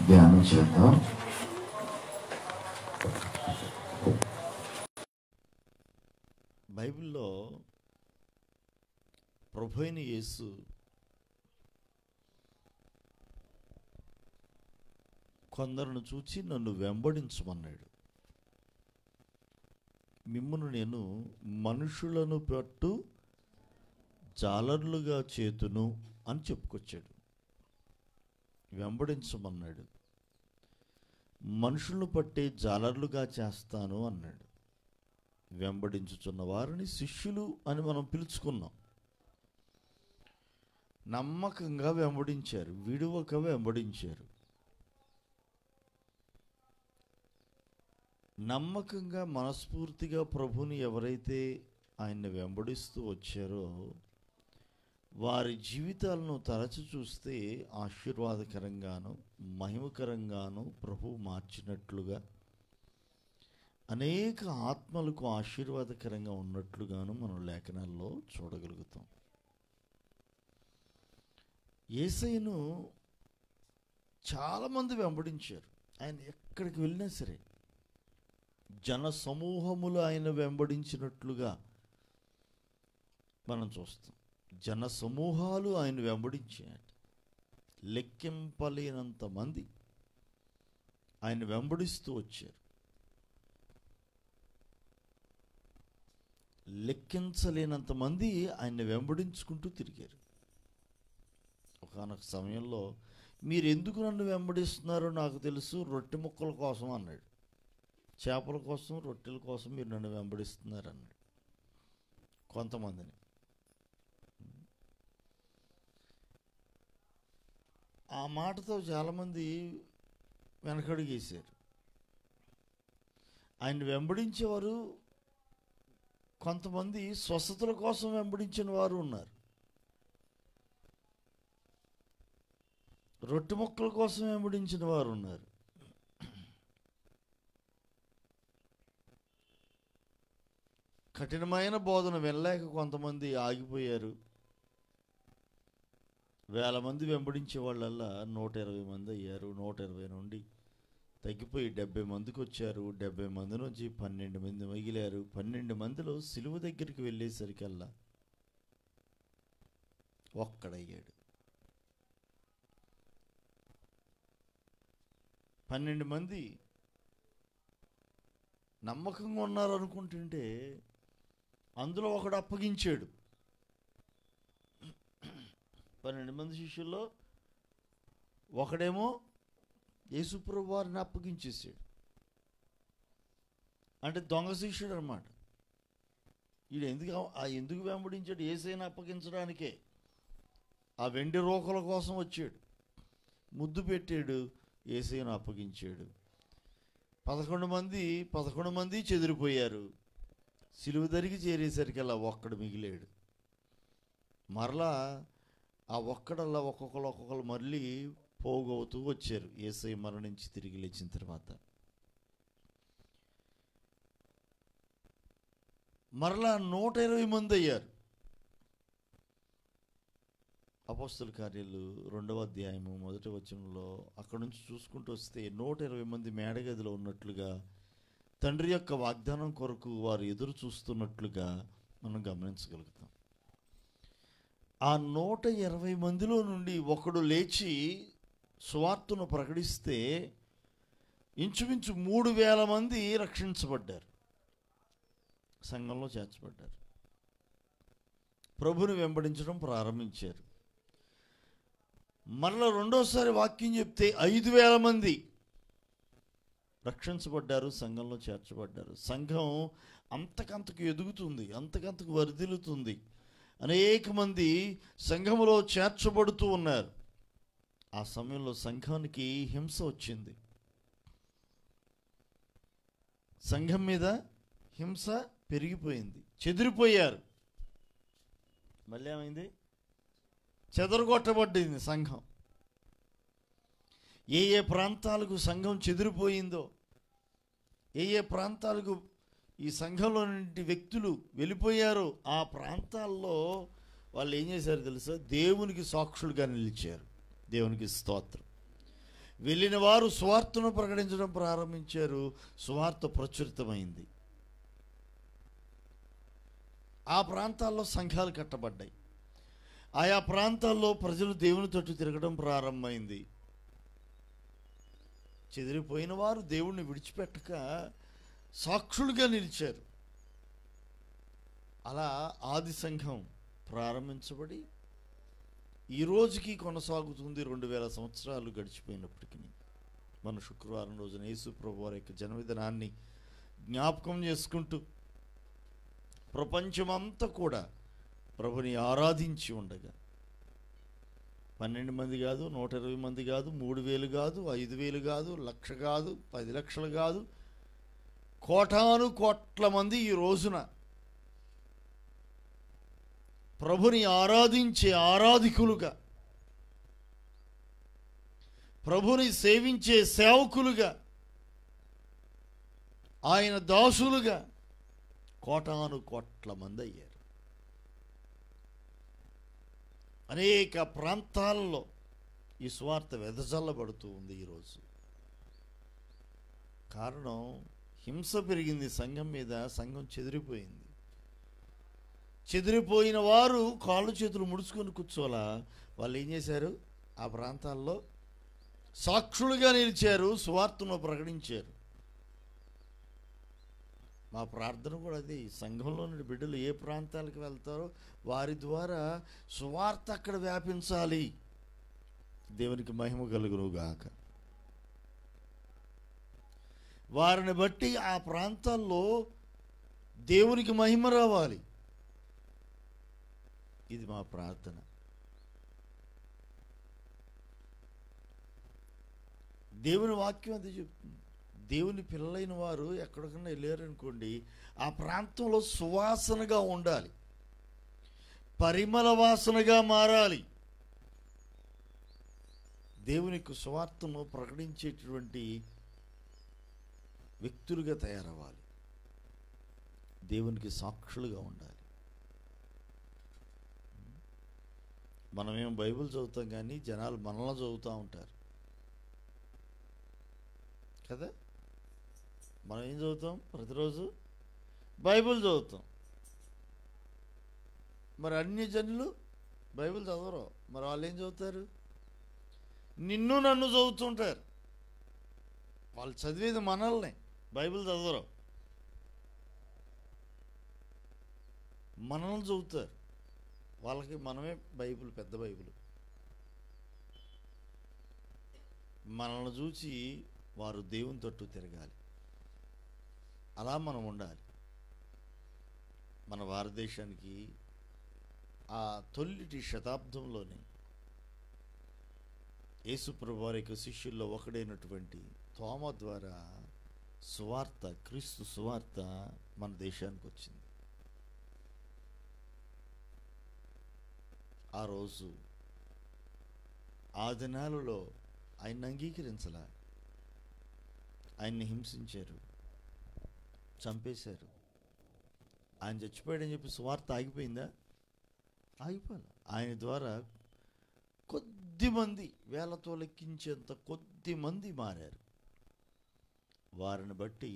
ధ్యానం చేద్దాం. బైబిల్లో ప్రభువైన యేసు కొందరును చూచి నన్ను వెంబడించమన్నాడు. మిమ్మును నేను మనుషులను పట్టు జాలర్లుగా చేతును అని చెప్పుకొచ్చాడు. వెంబడించమన్నాడు. మనుషులను పట్టే జాలర్లుగా చేస్తాను అన్నాడు. వెంబడించుచున్న వారిని శిష్యులు అని మనం పిలుచుకున్నాం. నమ్మకంగా వెంబడించారు, విడువక వెంబడించారు. నమ్మకంగా మనస్ఫూర్తిగా ప్రభుని ఎవరైతే ఆయన్ని వెంబడిస్తూ వచ్చారో వారి జీవితాలను తరచి చూస్తే ఆశీర్వాదకరంగాను మహిమకరంగాను ప్రభు మార్చినట్లుగా, అనేక ఆత్మలకు ఆశీర్వాదకరంగా ఉన్నట్లుగాను మనం లేఖనాల్లో చూడగలుగుతాం. యేసయ్యను చాలామంది వెంబడించారు. ఆయన ఎక్కడికి వెళ్ళినా సరే జన సమూహములు ఆయన వెంబడించినట్లుగా మనం చూస్తాం. జన సమూహాలు ఆయన వెంబడించాయట. లెక్కింపలేనంత మంది ఆయన వెంబడిస్తూ వచ్చారు. లెక్కించలేనంత మంది ఆయన వెంబడించుకుంటూ తిరిగారు. ఒకానొక సమయంలో మీరు ఎందుకు నన్ను వెంబడిస్తున్నారో నాకు తెలుసు, రొట్టె ముక్కల కోసం అన్నాడు. చేపల కోసం, రొట్టెల కోసం మీరు నన్ను వెంబడిస్తున్నారు అన్నాడు కొంతమందిని. ఆ మాటతో చాలామంది వెనకడుగేశారు. ఆయన వెంబడించేవారు కొంతమంది స్వస్థతల కోసం వెంబడించిన వారు ఉన్నారు. రొట్టె ముక్కల కోసం వెంబడించిన వారు ఉన్నారు. కఠినమైన బోధన వినలేక కొంతమంది ఆగిపోయారు. 1000 మంది వెంబడించే వాళ్ళల్లా 120 మంది అయ్యారు. 120 నుండి తగ్గిపోయి 70 మందికి వచ్చారు. 70 మంది నుంచి 12 మంది మిగిలారు. 12 మందిలో సిలువ దగ్గరికి వెళ్ళేసరికల్లా ఒక్కడయ్యాడు. 12 మంది నమ్మకంగా ఉన్నారు అనుకుంటుంటే అందులో ఒకడు అప్పగించాడు. 12 మంది శిష్యుల్లో ఒకడేమో యేసుప్రభు వారిని అప్పగించేసాడు. అంటే దొంగ శిష్యుడు అన్నమాట. వీడు ఎందుకు వెంబడించాడు? యేసయ్యను అప్పగించడానికే. ఆ వెండి రోకల కోసం వచ్చాడు. ముద్దు పెట్టాడు, యేసయ్యను అప్పగించాడు. 11 మంది చెదిరిపోయారు. సిలువ దరికి చేరేసరికి అలా ఒక్కడు మిగిలాడు. మరలా ఆ ఒక్కడల్లా ఒక్కొక్కరు మళ్ళీ పోగవుతూ వచ్చారు యేసయ్య మరణించి తిరిగి లేచిన తర్వాత. మరలా 120 మంది అయ్యారు. అపోస్తలుల కార్యాలు 2వ అధ్యాయము 1వ వచనంలో అక్కడ నుంచి చూసుకుంటూ వస్తే 120 మంది మేడగదిలో ఉన్నట్లుగా, తండ్రి యొక్క వాగ్దానం కొరకు వారు ఎదురు చూస్తున్నట్లుగా మనం గమనించగలుగుతాం. ఆ 120 మందిలో నుండి ఒకడు లేచి సువార్తను ప్రకటిస్తే ఇంచుమించు 3000 మంది రక్షించబడ్డారు, సంఘంలో చేర్చబడ్డారు, ప్రభుని వెంబడించడం ప్రారంభించారు. మరలా రెండోసారి వాక్యం చెప్తే 5000 మంది రక్షించబడ్డారు, సంఘంలో చేర్చబడ్డారు. సంఘం అంతకంతకు ఎదుగుతుంది, అంతకంతకు వర్ధిల్లుతుంది. అనేక మంది సంఘములో చేర్చబడుతూ ఉన్నారు. ఆ సమయంలో సంఘానికి హింస వచ్చింది. సంఘం మీద హింస పెరిగిపోయింది. చెదిరిపోయారు. మళ్ళీ ఏమైంది? చెదరగొట్టబడింది సంఘం. ఏ ఏ ప్రాంతాలకు సంఘం చెదిరిపోయిందో, ఏ ఏ ప్రాంతాలకు ఈ సంఘంలో నుండి వ్యక్తులు వెళ్ళిపోయారో ఆ ప్రాంతాల్లో వాళ్ళు ఏం చేశారు తెలుసా? దేవునికి సాక్షులుగా నిలిచారు. దేవునికి స్తోత్రం. వెళ్ళిన వారు సువార్తను ప్రకటించడం ప్రారంభించారు. సువార్త ప్రచురితమైంది. ఆ ప్రాంతాల్లో సంఘాలు కట్టబడ్డాయి. ఆయా ప్రాంతాల్లో ప్రజలు దేవుని తట్టు తిరగడం ప్రారంభమైంది. చెదిరిపోయిన వారు దేవుణ్ణి విడిచిపెట్టక సాక్షులుగా నిలిచారు. అలా ఆది సంఘం ప్రారంభించబడి ఈ రోజుకి కొనసాగుతుంది. 2000 సంవత్సరాలు గడిచిపోయినప్పటికీ మన శుక్రవారం రోజున యేసు ప్రభు వారి యొక్క జన్మదినాన్ని జ్ఞాపకం చేసుకుంటూ ప్రపంచమంతా కూడా ప్రభుని ఆరాధించి ఉండగా 12 మంది కాదు, 120 మంది కాదు, 3000 కాదు, 5000 కాదు, 1,00,000 కాదు, 10 లక్షలు కాదు, కోటాను కోట్ల మంది ఈ రోజున ప్రభుని ఆరాధించే ఆరాధికులుగా, ప్రభుని సేవించే సేవకులుగా, ఆయన దాసులుగా కోటాను కోట్ల మంది అయ్యారు. అనేక ప్రాంతాల్లో ఈ సువార్త వెదజల్లబడుతూ ఉంది ఈరోజు. కారణం, హింస పెరిగింది సంఘం మీద. సంఘం చెదిరిపోయింది. చెదిరిపోయిన వారు కాళ్ళు చేతులు ముడుచుకొని కూర్చోలా. వాళ్ళు ఏం చేశారు? ఆ ప్రాంతాల్లో సాక్షులుగా నిలిచారు, సువార్తను ప్రకటించారు. మా ప్రార్థన కూడా అది. సంఘంలోని బిడ్డలు ఏ ప్రాంతాలకు వెళ్తారో వారి ద్వారా సువార్త అక్కడ వ్యాపించాలి. దేవునికి మహిమ కలుగునుగాక. వారిని బట్టి ఆ ప్రాంతాల్లో దేవునికి మహిమ రావాలి. ఇది మా ప్రార్థన. దేవుని వాక్యం అది చెప్తుంది. దేవుని పిల్లలైన వారు ఎక్కడికన్నా వెళ్ళారనుకోండి, ఆ ప్రాంతంలో సువాసనగా ఉండాలి, పరిమళ వాసనగా మారాలి. దేవునికి సువార్తను ప్రకటించేటటువంటి వ్యక్తులుగా తయారవ్వాలి. దేవునికి సాక్షులుగా ఉండాలి. మనమేం బైబిల్ చదువుతాం కానీ జనాలు మనల్ని చదువుతూ ఉంటారు కదా. మనం ఏం చదువుతాం? ప్రతిరోజు బైబిల్ చదువుతాం. మరి అన్ని జనులు బైబిల్ చదవరు. మరి వాళ్ళు ఏం చదువుతారు? నిన్ను నన్ను చదువుతుంటారు. వాళ్ళు చదివేది మనల్ని, బైబిల్ చదవరు. మనల్ని చదువుతారు. వాళ్ళకి మనమే బైబిల్, పెద్ద బైబిల్. మనల్ని చూసి వారు దేవుని తట్టు తిరగాలి. అలా మనం ఉండాలి. మన భారతదేశానికి ఆ తొలిటి శతాబ్దంలోనే యేసుప్రభు వారి యొక్క శిష్యుల్లో ఒకడైనటువంటి తోమ ద్వారా సువార్త, క్రీస్తు సువార్త మన దేశానికి వచ్చింది. ఆ రోజు, ఆ దినాలలో ఆయన్ని అంగీకరించలా. ఆయన్ని హింసించారు, చంపేశారు. ఆయన చచ్చిపోయాడని చెప్పి సువార్త ఆగిపోయిందా? ఆగిపోలే. ఆయన ద్వారా కొద్దిమంది, వేలతో లెక్కించేంత కొద్దిమంది మారారు. వారిని బట్టి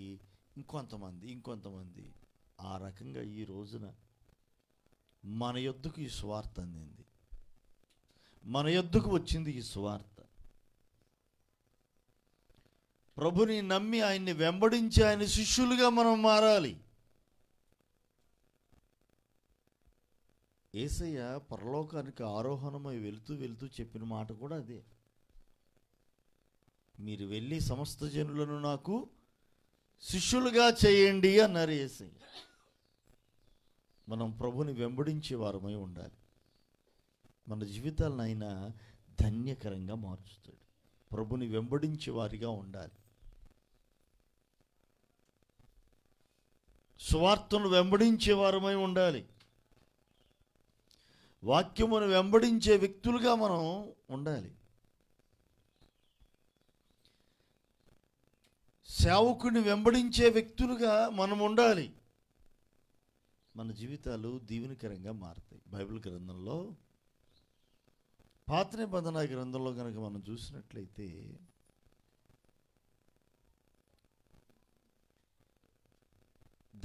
ఇంకొంతమంది ఆ రకంగా ఈ రోజున మన యొద్దకు ఈ సువార్త అందింది. మన యొద్దకు వచ్చింది ఈ సువార్త. ప్రభుని నమ్మి ఆయన్ని వెంబడించి ఆయన శిష్యులుగా మనం మారాలి. యేసయ్య పరలోకానికి ఆరోహణమై వెళుతూ చెప్పిన మాట కూడా అదే. మీరు వెళ్ళి సమస్త జనులను నాకు శిష్యులుగా చేయండి అన్నారు యేసయ్య. మనం ప్రభుని వెంబడించే వారమై ఉండాలి. మన జీవితాలను ఆయన ధన్యకరంగా మార్చుతాడు. ప్రభుని వెంబడించే వారిగా ఉండాలి. సువార్తను వెంబడించే వారమై ఉండాలి. వాక్యమును వెంబడించే వ్యక్తులుగా మనం ఉండాలి. సేవకుని వెంబడించే వ్యక్తులుగా మనం ఉండాలి. మన జీవితాలు దీవెనకరంగా మారుతాయి. బైబిల్ గ్రంథంలో, పాత నిబంధన గ్రంథంలో కనుక మనం చూసినట్లయితే,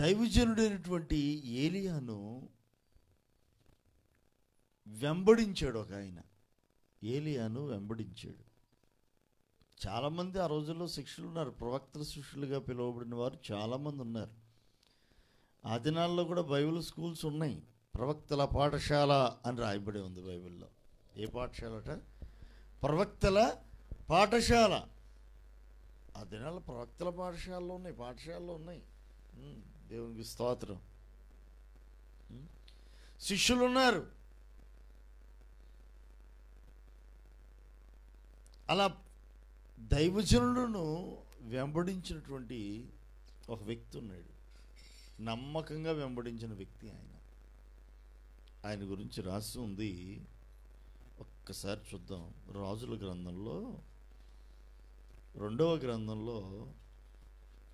దైవజనుడైనటువంటి ఏలియాను వెంబడించాడు ఒక ఆయన. ఏలియాను వెంబడించాడు. చాలామంది ఆ రోజుల్లో శిష్యులు ఉన్నారు, ప్రవక్తల శిష్యులుగా పిలువబడిన వారు చాలామంది ఉన్నారు. ఆ దినాల్లో కూడా బైబిల్ స్కూల్స్ ఉన్నాయి. ప్రవక్తల పాఠశాల అని రాయబడి ఉంది బైబిల్లో. ఏ పాఠశాలట? ప్రవక్తల పాఠశాల. ఆ దినాల్లో ప్రవక్తల పాఠశాలలో ఉన్నాయి. దేవునికి స్తోత్రం. శిష్యులు ఉన్నారు. అలా దైవజనులను వెంబడించినటువంటి ఒక వ్యక్తి ఉన్నాడు. నమ్మకంగా వెంబడించిన వ్యక్తి ఆయన గురించి రాసి ఉంది. ఒక్కసారి చూద్దాం. రాజుల గ్రంథంలో 2వ గ్రంథంలో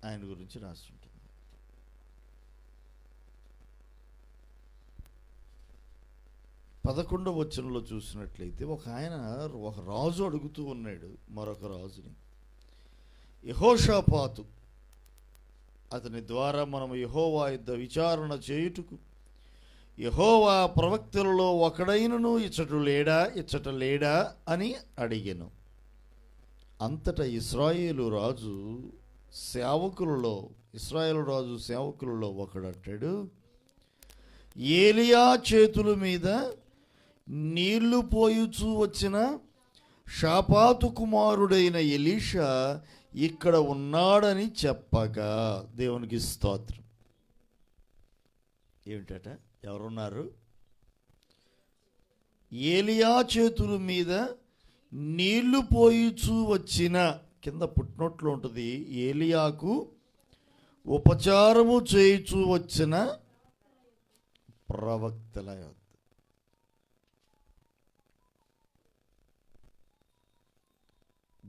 ఆయన గురించి రాసి ఉంటుంది. 11వ వచనంలో చూసినట్లయితే ఒక రాజు అడుగుతూ ఉన్నాడు మరొక రాజుని, యెహోషాపాతు అతని ద్వారా మనం యెహోవా యుద్ధ విచారణ చేయుటకు యెహోవా ప్రవక్తలలో ఒకడైనను ఇచ్చట లేడా అని అడిగెను. అంతటా ఇశ్రాయేలు రాజు సేవకులలో ఒకడంటాడు, ఏలియా చేతుల మీద నీళ్లు పోయుచూ వచ్చిన షాపాతు కుమారుడైన ఎలీషా ఇక్కడ ఉన్నాడని చెప్పగా. దేవునికి స్తోత్రం. ఏమిటట? ఎవరున్నారు? ఏలియా చేతుల మీద నీళ్లు పోయుచూ వచ్చిన, కింద పుట్టినట్లు ఉంటుంది, ఏలియాకు ఉపచారము చేయుచూ వచ్చిన ప్రవక్తల.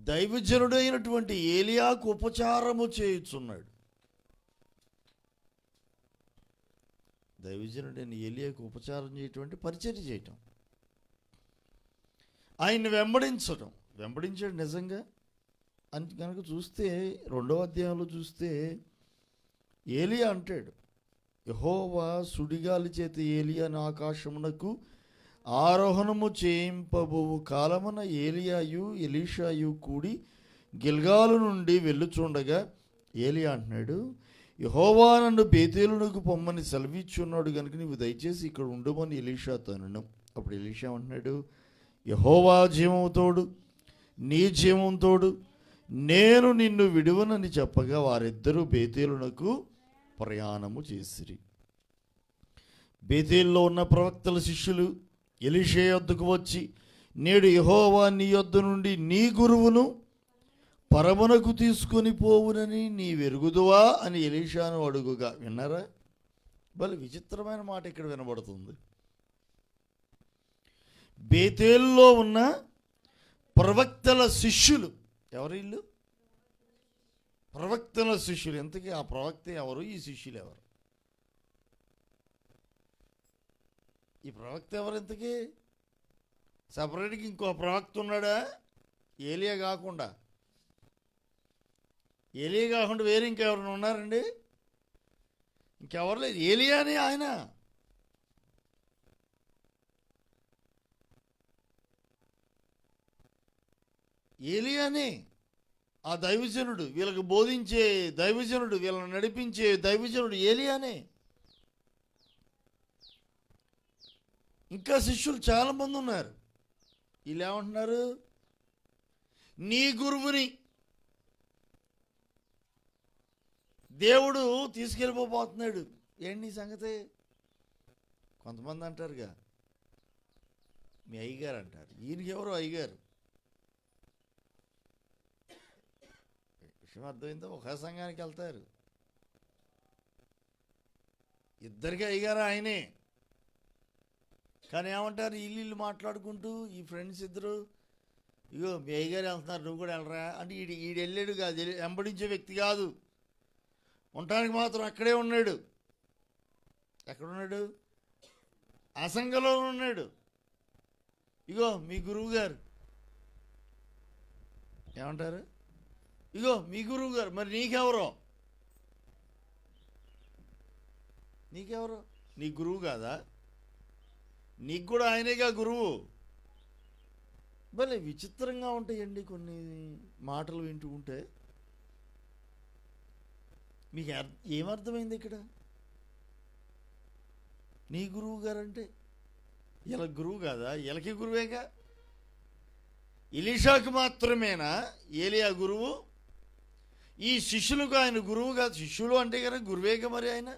దైవజనుడైనటువంటి ఏలియాకు ఉపచారము చేయుచున్నాడు. దైవజనుడైన ఏలియాకు ఉపచారం చేయటం, పరిచర్య చేయటం, ఆయన్ని వెంబడించాడు నిజంగా అని కనుక చూస్తే 2వ అధ్యాయంలో చూస్తే ఏలియా అంటాడు, యెహోవా సుడిగాలి చేత ఏలియాను ఆకాశమునకు ఆరోహణము చేయింపబోవు కాలమున ఏలియాయు ఎలీషాయు కూడి గిల్గాలు నుండి వెళ్ళుచుండగా ఏలియా అంటున్నాడు, యెహోవా నన్ను బేతేలునకు పొమ్మని సెలవిచ్చున్నాడు కనుక నీవు దయచేసి ఇక్కడ ఉండమని ఎలీషాతో అనను. అప్పుడు ఎలీషా అంటున్నాడు, యెహోవా జీవముతోడు నీ జీవంతోడు నేను నిన్ను విడువనని చెప్పగా వారిద్దరూ బేతేలునకు ప్రయాణము చేసిరి. బేతేలులో ఉన్న ప్రవక్తల శిష్యులు ఎలీషా యొద్దకు వచ్చి, నేడు యెహోవా నీ యొద్ద నుండి నీ గురువును పరమునకు తీసుకొని పోవునని నీ వెరుగుదువా అని ఎలీషాను అడుగుగా. విన్నారా? భలే విచిత్రమైన మాట ఇక్కడ వినబడుతుంది. బేతేలులో ఉన్న ప్రవక్తల శిష్యులు. ఎవరు వీళ్ళు? ప్రవక్తల శిష్యులు. ఎంతకీ ఆ ప్రవక్త ఎవరు? ఈ శిష్యులు ఎవరు? ఈ ప్రవక్త ఎవరు? ఎంతకీ సపరేట్గా ఇంకో ప్రవక్త ఉన్నాడా? ఏలియా కాకుండా వేరే ఇంకెవరైనా ఉన్నారండి? ఇంకెవరు లేదు. ఏలియానే ఆయన. ఏలియానే ఆ దైవజనుడు, వీళ్ళకి బోధించే దైవజనుడు, వీళ్ళని నడిపించే దైవజనుడు ఏలియానే. ఇంకా శిష్యులు చాలామంది ఉన్నారు. వీళ్ళు ఏమంటున్నారు? నీ గురువుని దేవుడు తీసుకెళ్ళిపోతున్నాడు. ఏంటి నీ సంగతి? కొంతమంది అంటారుగా, మీ అయ్యగారు అంటారు. ఈయనకి ఎవరు అయ్యగారు? విషయం అర్థమైందో? ఒక సంఘానికి వెళ్తారు, ఇద్దరికి అయ్యగారు ఆయనే. కానీ ఏమంటారు? ఇల్లు మాట్లాడుకుంటూ ఈ ఫ్రెండ్స్ ఇద్దరు, ఇగో మీ అయ్యగారు వెళ్తున్నారు, నువ్వు కూడా వెళ్ళరా అంటే ఈడు వెళ్ళాడు కాదు, వెంబడించే వ్యక్తి కాదు. ఉండటానికి మాత్రం అక్కడే ఉన్నాడు. ఎక్కడున్నాడు? ఆ సంఘంలో ఉన్నాడు. ఇగో మీ గురువు గారు ఏమంటారు? ఇగో మీ గురువు గారు. మరి నీకెవరో? నీకెవరు? నీ గురువు కాదా? నీకు కూడా ఆయనేగా గురువు. భలే విచిత్రంగా ఉంటాయండి కొన్ని మాటలు వింటూ ఉంటే. మీకు ఏమర్థమైంది ఇక్కడ? నీ గురువు గారంటే ఇలా గురువు కాదా? వీళ్ళకి గురువేగా. ఎలీషాకు మాత్రమేనా ఏలియా గురువు? ఈ శిష్యులకు ఆయన గురువు కాదు. శిష్యులు అంటే కదా గురువేగా మరి ఆయన.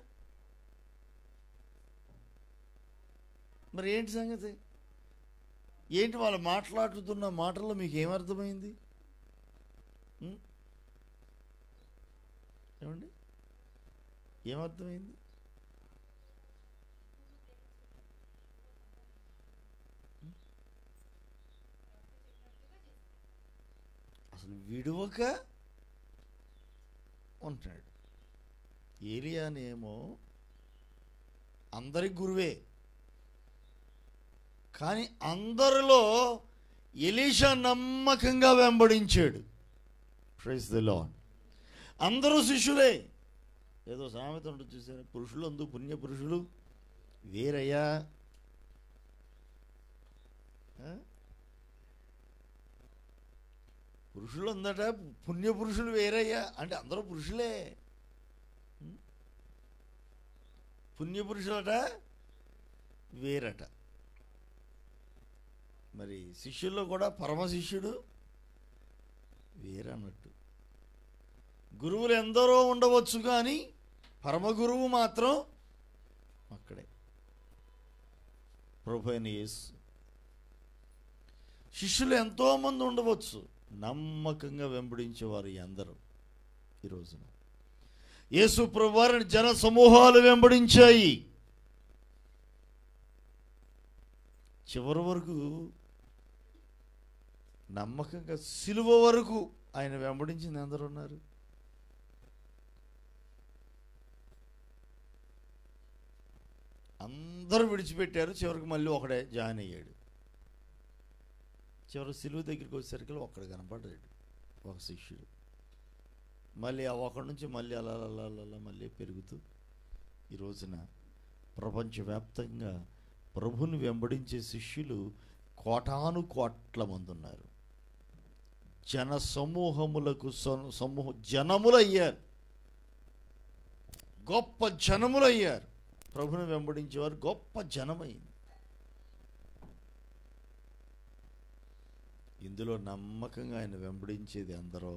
మరి ఏంటి సంగతి? ఏంటి వాళ్ళు మాట్లాడుతున్న మాటల్లో మీకు ఏమర్థమైంది? ఏమండి, ఏమర్థమైంది? అసలు విడువక ఉంటాడు. ఏలియానేమో అందరి గురువే, కానీ అందరిలో ఎలీషా నమ్మకంగా వెంబడించాడు. Praise the lord. అందరూ శిష్యులే. ఏదో సామెత ఉంటుంది చూసారా, పురుషులందు పుణ్య పురుషులు వేరయ్యా. పురుషులు అందట పుణ్య పురుషులు వేరయ్యా అంటే అందరూ పురుషులే. పుణ్య పురుషులట వేరట. మరి శిష్యుల్లో కూడా పరమ శిష్యుడు వేరన్నట్టు. గురువులు ఎందరో ఉండవచ్చు, కానీ పరమ గురువు మాత్రం అక్కడే ప్రభువైన యేసు. శిష్యులు ఎంతోమంది ఉండవచ్చు, నమ్మకంగా వెంబడించేవారు అందరూ. ఈ రోజున యేసు ప్రభువారిని జన సమూహాలు వెంబడించాయి. చివరి వరకు నమ్మకంగా సిలువ వరకు ఆయన వెంబడించింది అందరూ ఉన్నారు. అందరూ విడిచిపెట్టారు. చివరికి మళ్ళీ ఒకడే జాయిన్ అయ్యాడు. చివరి సిలువ దగ్గరికి వచ్చేసరికి ఒక్కడు కనపడ్డాడు, ఒక శిష్యుడు. మళ్ళీ ఆ ఒకడి నుంచి మళ్ళీ అలా అలా అలా మళ్ళీ పెరుగుతూ ఈ రోజున ప్రపంచవ్యాప్తంగా ప్రభుని వెంబడించే శిష్యులు కోటాను కోట్ల మంది ఉన్నారు. జన సమూహములకు జనములయ్యారు, గొప్ప జనములయ్యారు. ప్రభుని వెంబడించేవారు గొప్ప జనమైంది. ఇందులో నమ్మకంగా ఆయన వెంబడించేది అందరూ.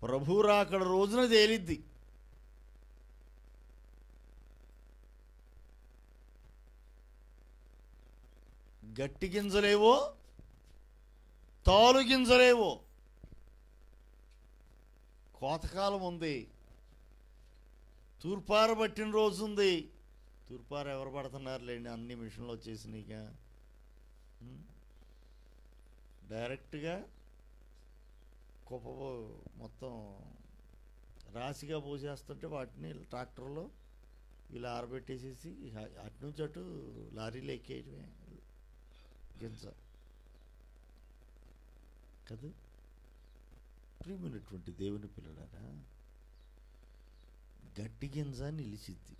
ప్రభు రాకడ రోజున తేలిద్ది. గట్టి గింజలేవో తాలు గింజలేవో. కోతకాలం ఉంది, తూర్పార పట్టిన రోజు ఉంది. తూర్పార ఎవరు పడుతున్నారులేండి, అన్ని మిషన్లు వచ్చేసినాయిగా. డైరెక్ట్గా కుప్ప మొత్తం రాశిగా పోసేస్తుంటే వాటిని ట్రాక్టర్లో ఇలా ఆరబెట్టేసేసి అటు నుంచి అటు లారీలో ఎక్కేయటమే గింజ కదా. ప్రియమైనటువంటి దేవుని పిల్లలారా, గట్టి గింజ నిలిచిద్ది.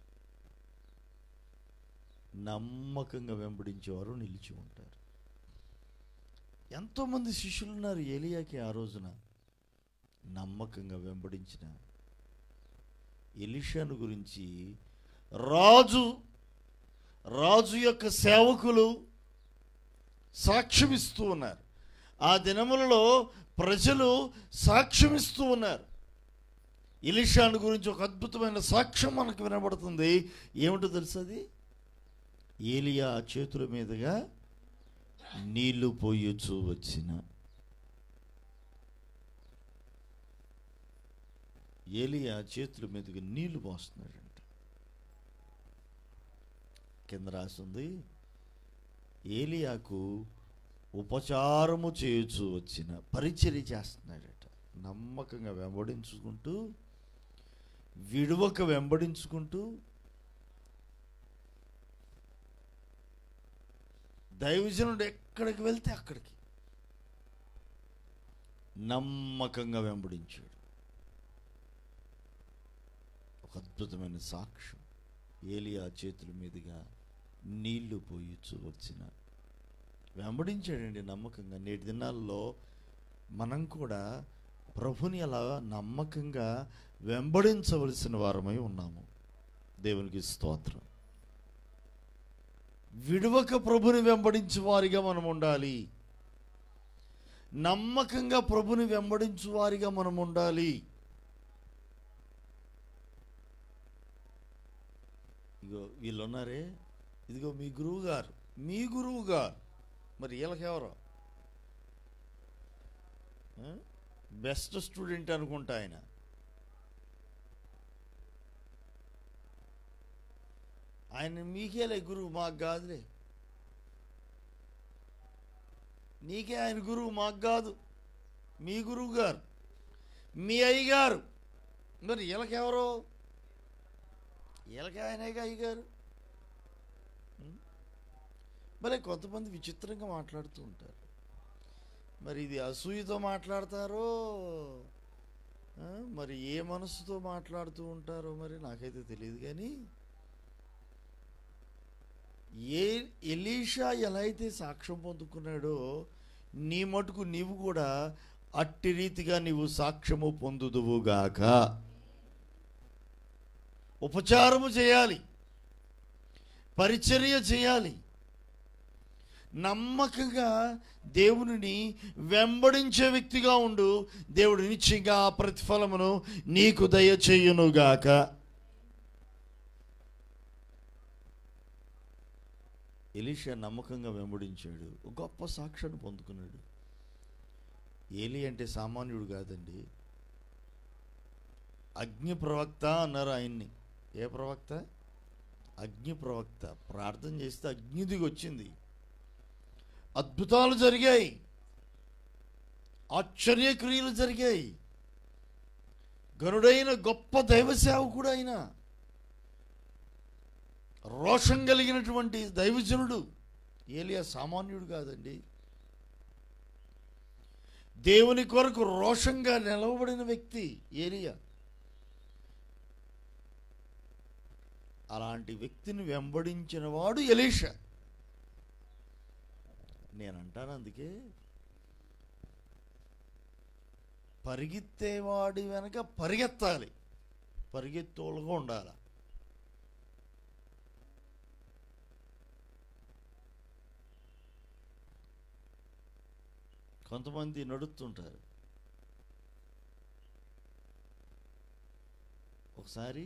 నమ్మకంగా వెంబడించేవారు నిలిచి ఉంటారు. ఎంతోమంది శిష్యులు ఉన్నారు ఏలియాకి ఆ రోజున. నమ్మకంగా వెంబడించిన ఎలీషాను గురించి రాజు యొక్క సేవకులు సాక్ష్యమిస్తూ ఉన్నారు. ఆ దినములలో ప్రజలు సాక్ష్యమిస్తూ ఉన్నారు. ఎలీషాను గురించి ఒక అద్భుతమైన సాక్ష్యం మనకు వినబడుతుంది. ఏమిటో తెలుసది? ఏలియా చేతుల మీదుగా నీళ్లు పోయొచ్చు వచ్చిన. ఏలియా చేతుల మీదుగా నీళ్లు పోస్తున్నాడంట. కింద రాసింది, ఏలియాకు ఉపచారము చేయొచ్చు వచ్చిన, పరిచర్య చేస్తున్నాడట. నమ్మకంగా వెంబడించుకుంటూ, విడువక వెంబడించుకుంటూ, దైవజనుడు ఎక్కడికి వెళ్తే అక్కడికి నమ్మకంగా వెంబడించాడు. ఒక అద్భుతమైన సాక్ష్యం. ఏలియా చేతుల మీదుగా నీళ్లు పోయిచ్చు వచ్చిన వెంబడించాడండి నమ్మకంగా. నేటి దినాల్లో మనం కూడా ప్రభుని అలా నమ్మకంగా వెంబడించవలసిన వారమై ఉన్నాము. దేవునికి స్తోత్రం. విడువక ప్రభుని వెంబడించు వారిగా మనం ఉండాలి. నమ్మకంగా ప్రభుని వెంబడించు వారిగా మనం ఉండాలి. ఇగో వీళ్ళున్నారే, ఇదిగో మీ గురువు గారు. మరి వీళ్ళకెవరో బెస్ట్ స్టూడెంట్ అనుకుంటా ఆయన. మీకేలే గురువు, మాకు కాదులే. నీకే ఆయన గురువు, మాకు కాదు. మీ గురువు గారు, మీ అయ్యగారు. మరి వీళ్ళకెవరో? వీళ్ళకి ఆయనేగా అయ్యగారు. మరి కొంతమంది విచిత్రంగా మాట్లాడుతూ ఉంటారు. మరి ఇది అసూయతో మాట్లాడతారో, మరి ఏ మనసుతో మాట్లాడుతూ ఉంటారో మరి నాకైతే తెలియదు. కానీ ఎలీషా ఎలా అయితే సాక్ష్యం పొందుకున్నాడో, నీ మటుకు నీవు కూడా అట్టి రీతిగా నీవు సాక్ష్యము పొందుదువుగాక. ఉపచారము చేయాలి, పరిచర్య చేయాలి, నమ్మకంగా దేవునిని వెంబడించే వ్యక్తిగా ఉండు. దేవుడు నిశ్చయంగా ఆ ప్రతిఫలమును నీకు దయచేయునుగాక. ఎలీషా నమ్మకంగా వెంబడించాడు, గొప్ప సాక్ష్యాన్ని పొందుకున్నాడు. ఏలీ అంటే సామాన్యుడు కాదండి, అగ్ని ప్రవక్త అన్నారు ఆయన్ని. ఏ ప్రవక్త? అగ్ని ప్రవక్త. ప్రార్థన చేస్తే అగ్ని దిగి వచ్చింది, అద్భుతాలు జరిగాయి, ఆశ్చర్యక్రియలు జరిగాయి. గనుడైన గొప్ప దైవ సేవకుడు ఆయన, రోషం కలిగినటువంటి దైవజనుడు. ఏలియా సామాన్యుడు కాదండి, దేవుని కొరకు రోషంగా నిలవబడిన వ్యక్తి ఏలియా. అలాంటి వ్యక్తిని వెంబడించిన వాడు ఎలీషా. నేనంటాను, అందుకే పరిగెత్తేవాడి వెనక పరిగెత్తాలి, పరిగెత్తోలుగా ఉండాలి. కొంతమంది నడుస్తుంటారు. ఒకసారి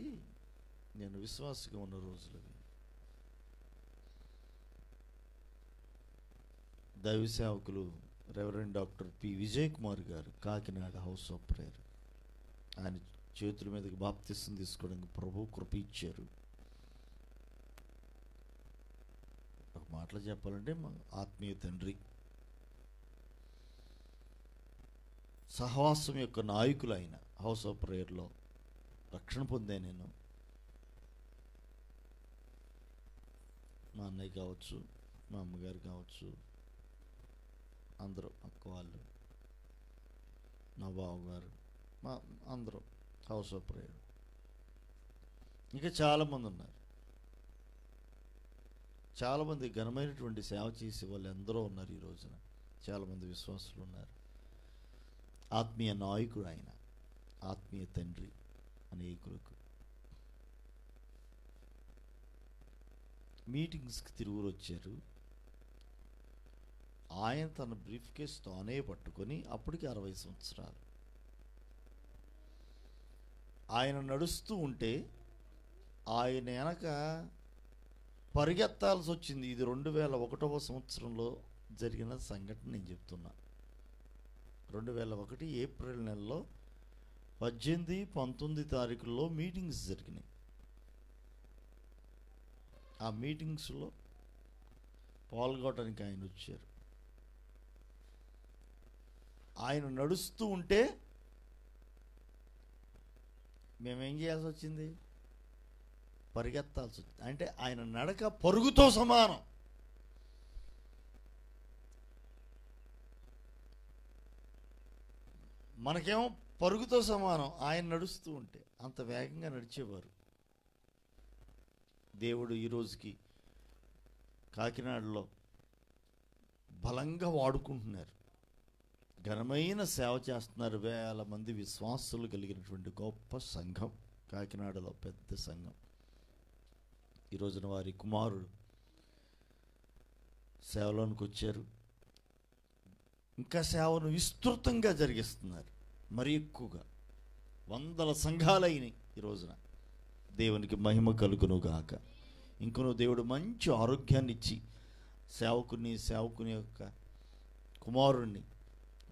నేను విశ్వాసంగా ఉన్న రోజులు, దైవ సేవకులు reverend doctor P Vijay Kumar గారు, కాకినాడ హౌస్ ఆఫ్ ప్రేయర్, ఆయన చేతుల మీదకి బాప్తిసం తీసుకోవడానికి ప్రభు కృప ఇచ్చారు. ఒక మాటలో చెప్పాలంటే మా ఆత్మీయ తండ్రి, సహవాసం యొక్క నాయకులు ఆయన. హౌస్ ఆఫ్ ప్రేయర్లో రక్షణ పొందాను నేను. మా అన్నయ్య కావచ్చు, మా అమ్మగారు కావచ్చు, అందరూ అక్క వాళ్ళు, నా బావగారు, మా అందరూ హౌస్ ఆఫ్ ప్రేయర్. ఇంకా చాలామంది ఉన్నారు, చాలామంది ఘనమైనటువంటి సేవ చేసే వాళ్ళు ఎందరో ఉన్నారు. ఈ రోజున చాలామంది విశ్వాసులు ఉన్నారు. ఆత్మీయ నాయకుడు ఆయన, ఆత్మీయ తండ్రి అనేకులకు. మీటింగ్స్కి తిరుగురు వచ్చారు. ఆయన తన బ్రీఫ్ కేస్ తానే పట్టుకొని, అప్పటికి 60 సంవత్సరాలు, ఆయన నడుస్తూ ఉంటే ఆయన వెనక పరిగెత్తాల్సి వచ్చింది. ఇది 2001వ సంవత్సరంలో జరిగిన సంఘటన నేను చెప్తున్నా. 2001 ఏప్రిల్ నెలలో 18, 19 తారీఖుల్లో మీటింగ్స్ జరిగినాయి. ఆ మీటింగ్స్లో పాల్గొనడానికి ఆయన వచ్చారు. ఆయన నడుస్తూ ఉంటే మేమేం చేయాల్సి వచ్చింది? పరిగెత్తాల్సి వచ్చింది. అంటే ఆయన నడక పరుగుతో సమానం. మనకేమో పరుగుతో సమానం. ఆయన నడుస్తూ ఉంటే అంత వేగంగా నడిచేవారు. దేవుడు ఈ రోజుకి కాకినాడలో బలంగా వాడుకుంటున్నారు. ఘనమైన సేవ చేస్తున్నారు. వేల మంది విశ్వాసులు కలిగినటువంటి గొప్ప సంఘం కాకినాడలో, పెద్ద సంఘం. ఈ రోజున వారి కుమారుడు సేవలోనికి వచ్చారు. ఇంకా సేవను విస్తృతంగా జరిగిస్తున్నారు. మరి ఎక్కువగా వందల సంఘాలైనవి ఈ రోజున. దేవునికి మహిమ కలుగును గాక. ఇంకనూ దేవుడు మంచి ఆరోగ్యాన్ని ఇచ్చి సేవకుని యొక్క కుమారుణ్ణి,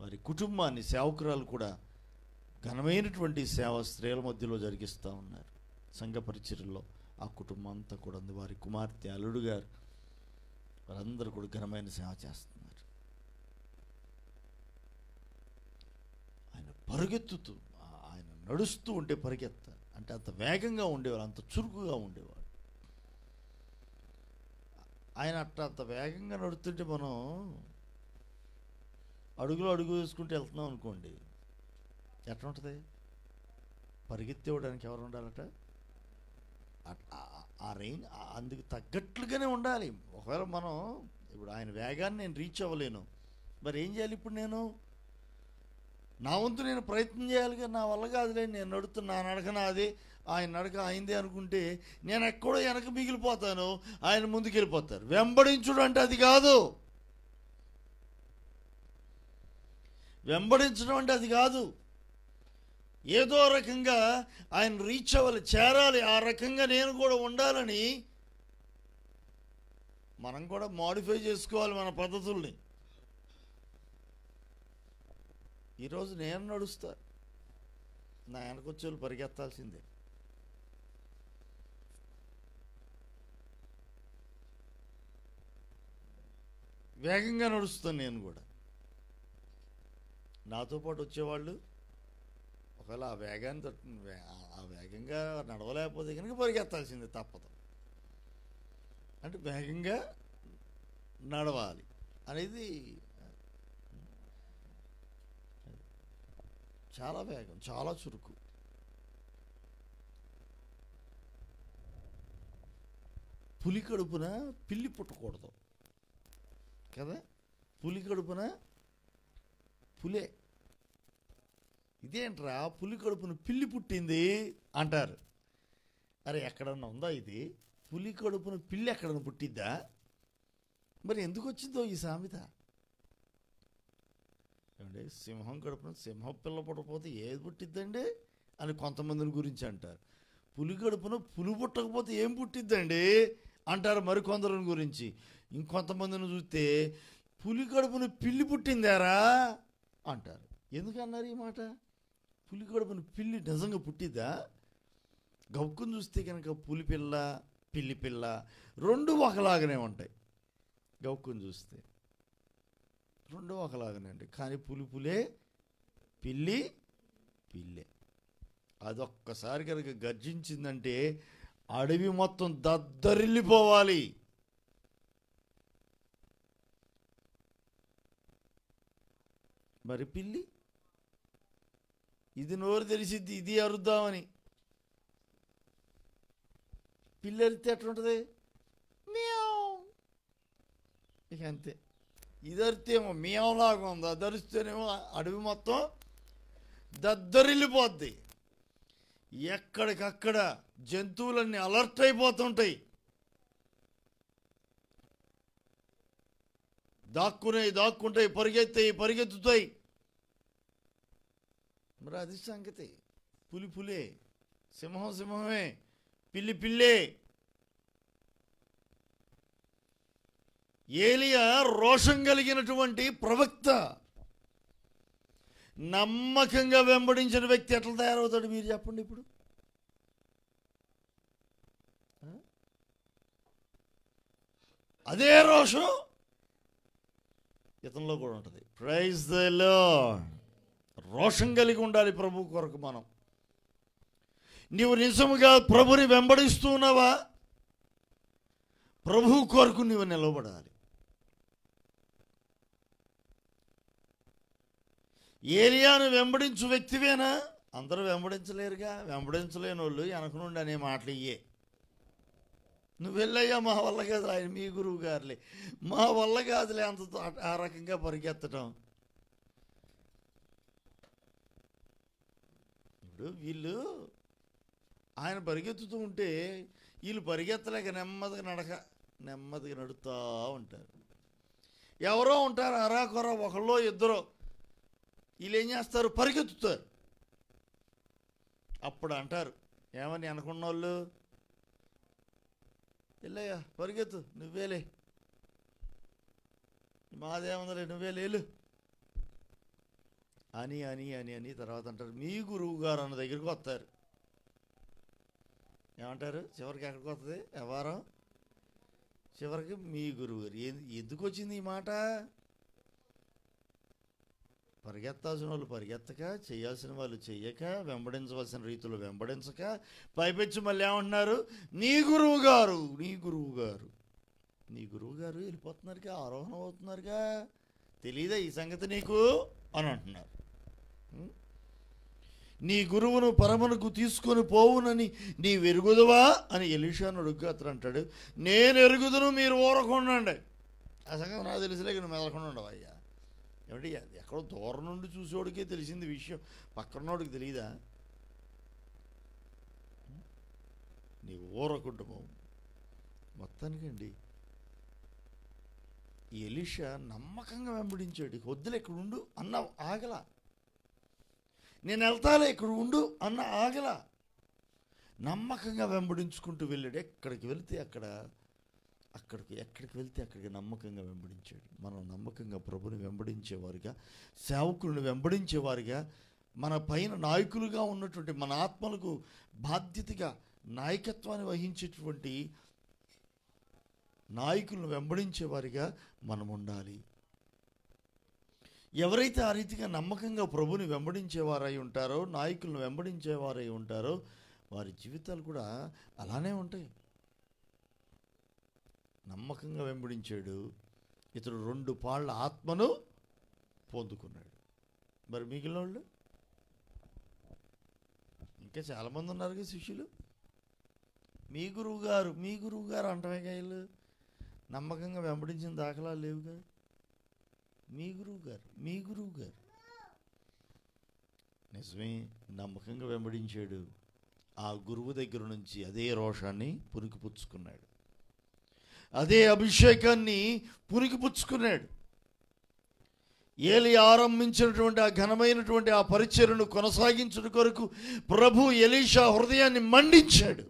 వారి కుటుంబాన్ని, సేవకురాలు కూడా ఘనమైనటువంటి సేవ స్త్రీల మధ్యలో జరిగిస్తూ ఉన్నారు. సంఘ పరిచర్యలో ఆ కుటుంబం అంతా కూడా ఉంది. వారి కుమార్తె, అల్లుడు గారు, వారందరూ కూడా ఘనమైన సేవ చేస్తున్నారు. ఆయన పరుగెత్తుతూ, ఆయన నడుస్తూ ఉంటే పరిగెత్తాలి అంటే అంత వేగంగా ఉండేవారు, అంత చురుకుగా ఉండేవారు. ఆయన అంత వేగంగా నడుస్తుంటే మనం అడుగు వేసుకుంటూ వెళ్తున్నాం అనుకోండి, ఎట్లా ఉంటుంది? పరిగెత్తేవడానికి ఎవరు ఉండాలట? ఆ రేంజ్ అందుకు తగ్గట్లుగానే ఉండాలి. ఒకవేళ మనం ఇప్పుడు ఆయన వేగాన్ని నేను రీచ్ అవ్వలేను, మరి ఏం చేయాలి? ఇప్పుడు నేను నా వంతు నేను ప్రయత్నం చేయాలిగా. నా వల్ల కాదులే, నేను నడుతున్నా, నా నడక నాది, ఆయన నడక అయిందే అనుకుంటే నేను ఎక్కడో వెనక మిగిలిపోతాను, ఆయన ముందుకు వెళ్ళిపోతారు. వెంబడించుడు అంటే అది కాదు. వెంబడించడం అంటే అది కాదు. ఏదో రకంగా ఆయన రీచ్ అవ్వాలి, చేరాలి. ఆ రకంగా నేను కూడా ఉండాలని మనం కూడా మాడిఫై చేసుకోవాలి మన పద్ధతుల్ని. ఈరోజు నేను నడుస్తా, నా వెనకొచ్చేవాళ్ళు పరిగెత్తాల్సిందే. వేగంగా నడుస్తాను నేను కూడా. నాతో పాటు వచ్చేవాళ్ళు ఒకవేళ ఆ వేగంగా నడవలేకపోతే కనుక పరిగెత్తాల్సిందే, తప్పదు. అంటే వేగంగా నడవాలి అనేది చాలా వేగం, చాలా చురుకు. పులి కడుపున పిల్లి పుట్టకూడదు కదా. పులి కడుపున పులే. ఇదేంట్రా పులి కడుపున పిల్లి పుట్టింది అంటారు. అరే ఎక్కడన్నా ఉందా ఇది? పులి కడుపున పిల్లి ఎక్కడన్నా పుట్టిద్దా? మరి ఎందుకు వచ్చిందో ఈ సామెత? ఏమండి, సింహం కడుపున సింహం పిల్ల పుట్టకపోతే ఏది పుట్టిద్దండి అని కొంతమందిని గురించి అంటారు. పులి కడుపున పులి పుట్టకపోతే ఏం పుట్టిద్దండి అంటారు మరికొందరిని గురించి. ఇంకొంతమందిని చూస్తే పులి కడుపున పిల్లి పుట్టిందారా అంటారు. ఎందుకన్నారు ఈ మాట? పులి కడుపున పిల్లి నిజంగా పుట్టిద్దా? గౌక్కుని చూస్తే కనుక పులి పిల్ల, పిల్లి పిల్ల రెండు ఒకలాగానే ఉంటాయి. గౌక్కుని చూస్తే రెండు ఒకలాగానే ఉంటాయి. కానీ పులి పులే, పిల్లి పిల్లే. అదొక్కసారి కనుక గర్జించిందంటే అడవి మొత్తం దద్దరిల్లిపోవాలి. మరి పిల్లి ఇది నోరు తెలిసిద్ది, ఇది అరుద్దామని. పిల్లి అరిస్తే ఎట్లుంటుంది? ఇక అంతే. ఇది అరితేమో మియాంలాగా ఉంది, అది అరిస్తేనేమో అడవి మొత్తం దద్దరిల్లిపోద్ది. ఎక్కడికక్కడ జంతువులన్నీ అలర్ట్ అయిపోతుంటాయి. దాక్కుంటాయి, పరిగెత్తుతాయి. మరి అది సంగతి. పులి పులే, సింహం సింహమే, పిల్లి పిల్లే. ఏలియా రోషం కలిగినటువంటి ప్రవక్త. నమ్మకంగా వెంబడించిన వ్యక్తి ఎట్లా తయారవుతాడు మీరు చెప్పండి ఇప్పుడు? అదే రోషం ఇతనిలో కూడా ఉంటుంది. Praise the Lord. రోషం కలిగి ఉండాలి ప్రభు కొరకు. మనం నీవు నిజముగా ప్రభుని వెంబడిస్తూ ఉన్నావా? ప్రభు కొరకు నీవు నిలబడాలి. ఏలియాను వెంబడించు వ్యక్తివేనా? అందరూ వెంబడించలేరుగా. వెంబడించలేని వాళ్ళు వెనక నుండి అనే మాటలు ఇయ్యే. నువ్వు వెళ్ళయ్యా, మా వల్ల కాదులే, ఆయన మీ గురువు గారులే, మా వల్ల కాదులే అంత ఆ రకంగా పరిగెత్తడం. ఇప్పుడు వీళ్ళు ఆయన పరిగెత్తుతూ ఉంటే వీళ్ళు పరిగెత్తలేక నెమ్మదిగా నడుస్తూ ఉంటారు. ఎవరో ఉంటారు అరాకొర, ఒకళ్ళో ఇద్దరో, వీళ్ళు ఏం చేస్తారు, పరిగెత్తుతారు. అప్పుడు అంటారు ఏమని అనుకున్న వాళ్ళు, వెళ్ళయ్యా పరిగెత్తు, నువ్వేలే, మాదేముందలే, నువ్వే లేలు అని అని అని అని తర్వాత అంటారు మీ గురువు గారు అన్న దగ్గరికి వస్తారు. ఏమంటారు చివరికి ఎక్కడికి వస్తుంది వ్యవహారం, చివరికి మీ గురువు గారు. ఎందుకు వచ్చింది ఈ మాట? పరిగెత్తాల్సిన వాళ్ళు పరిగెత్తక, చేయాల్సిన వాళ్ళు చెయ్యక, వెంబడించవలసిన రీతిలో వెంబడించక, పైపెచ్చి మళ్ళీ ఏమంటున్నారు, నీ గురువు గారు, నీ గురువు గారు, నీ గురువు గారు వెళ్ళిపోతున్నారుగా, ఆరోహణ అవుతున్నారుగా, తెలీదా ఈ సంగతి నీకు అని అంటున్నారు. నీ గురువును పరమునకు తీసుకొని పోవునని నీ వెరుగుదువా అని ఎలీషాను అడుగుగా అతను అంటాడు, నేను ఎరుగుదును, మీరు ఊరకుండండి. ఆ సంగతి నాకు తెలిసిలేక నువ్వు మెదలకుండా ఉండవు అయ్యా. ఏమిటి ఎక్కడో దూరం నుండి చూసేవాడికే తెలిసింది విషయం, పక్కనోడికి తెలియదా? నీ ఊరకుండము. మొత్తానికండి ఈ ఎలీషా నమ్మకంగా వెంబడించాడు. వద్దులే ఇక్కడ ఉండు అన్న ఆగల, నేను వెళ్తాలే ఇక్కడ ఉండు అన్న ఆగల, నమ్మకంగా వెంబడించుకుంటూ వెళ్ళాడు. ఎక్కడికి వెళితే ఎక్కడికి వెళ్తే అక్కడికి నమ్మకంగా వెంబడించాడు. మనం నమ్మకంగా ప్రభుని వెంబడించేవారుగా, సేవకులను వెంబడించేవారుగా, మన పైన నాయకులుగా ఉన్నటువంటి మన ఆత్మలకు బాధ్యతగా నాయకత్వాన్ని వహించేటువంటి నాయకులను వెంబడించేవారిగా మనం ఉండాలి. ఎవరైతే ఆ రీతిగా నమ్మకంగా ప్రభుని వెంబడించేవారై ఉంటారో, నాయకులను వెంబడించేవారై ఉంటారో, వారి జీవితాలు కూడా అలానే ఉంటాయి. నమ్మకంగా వెంబడించాడు, ఇతడు 2 పాళ్ళ ఆత్మను పొందుకున్నాడు. మరి మిగిలిన వాళ్ళు ఇంకా చాలామంది ఉన్నారు శిష్యులు. మీ గురువు గారు అంటమే వీళ్ళు నమ్మకంగా వెంబడించిన దాఖలాలు లేవుగా. మీ గురువు గారు నిజమే, నమ్మకంగా వెంబడించాడు. ఆ గురువు దగ్గర నుంచి అదే రోషాన్ని పుణికిపుచ్చుకున్నాడు, అదే అభిషేకాన్ని పుణికిపుచ్చుకున్నాడు. ఏలి ఆరంభించినటువంటి ఆ ఘనమైనటువంటి ఆ పరిచర్యను కొనసాగించడం కొరకు ప్రభు ఎలీషా హృదయాన్ని మండించాడు.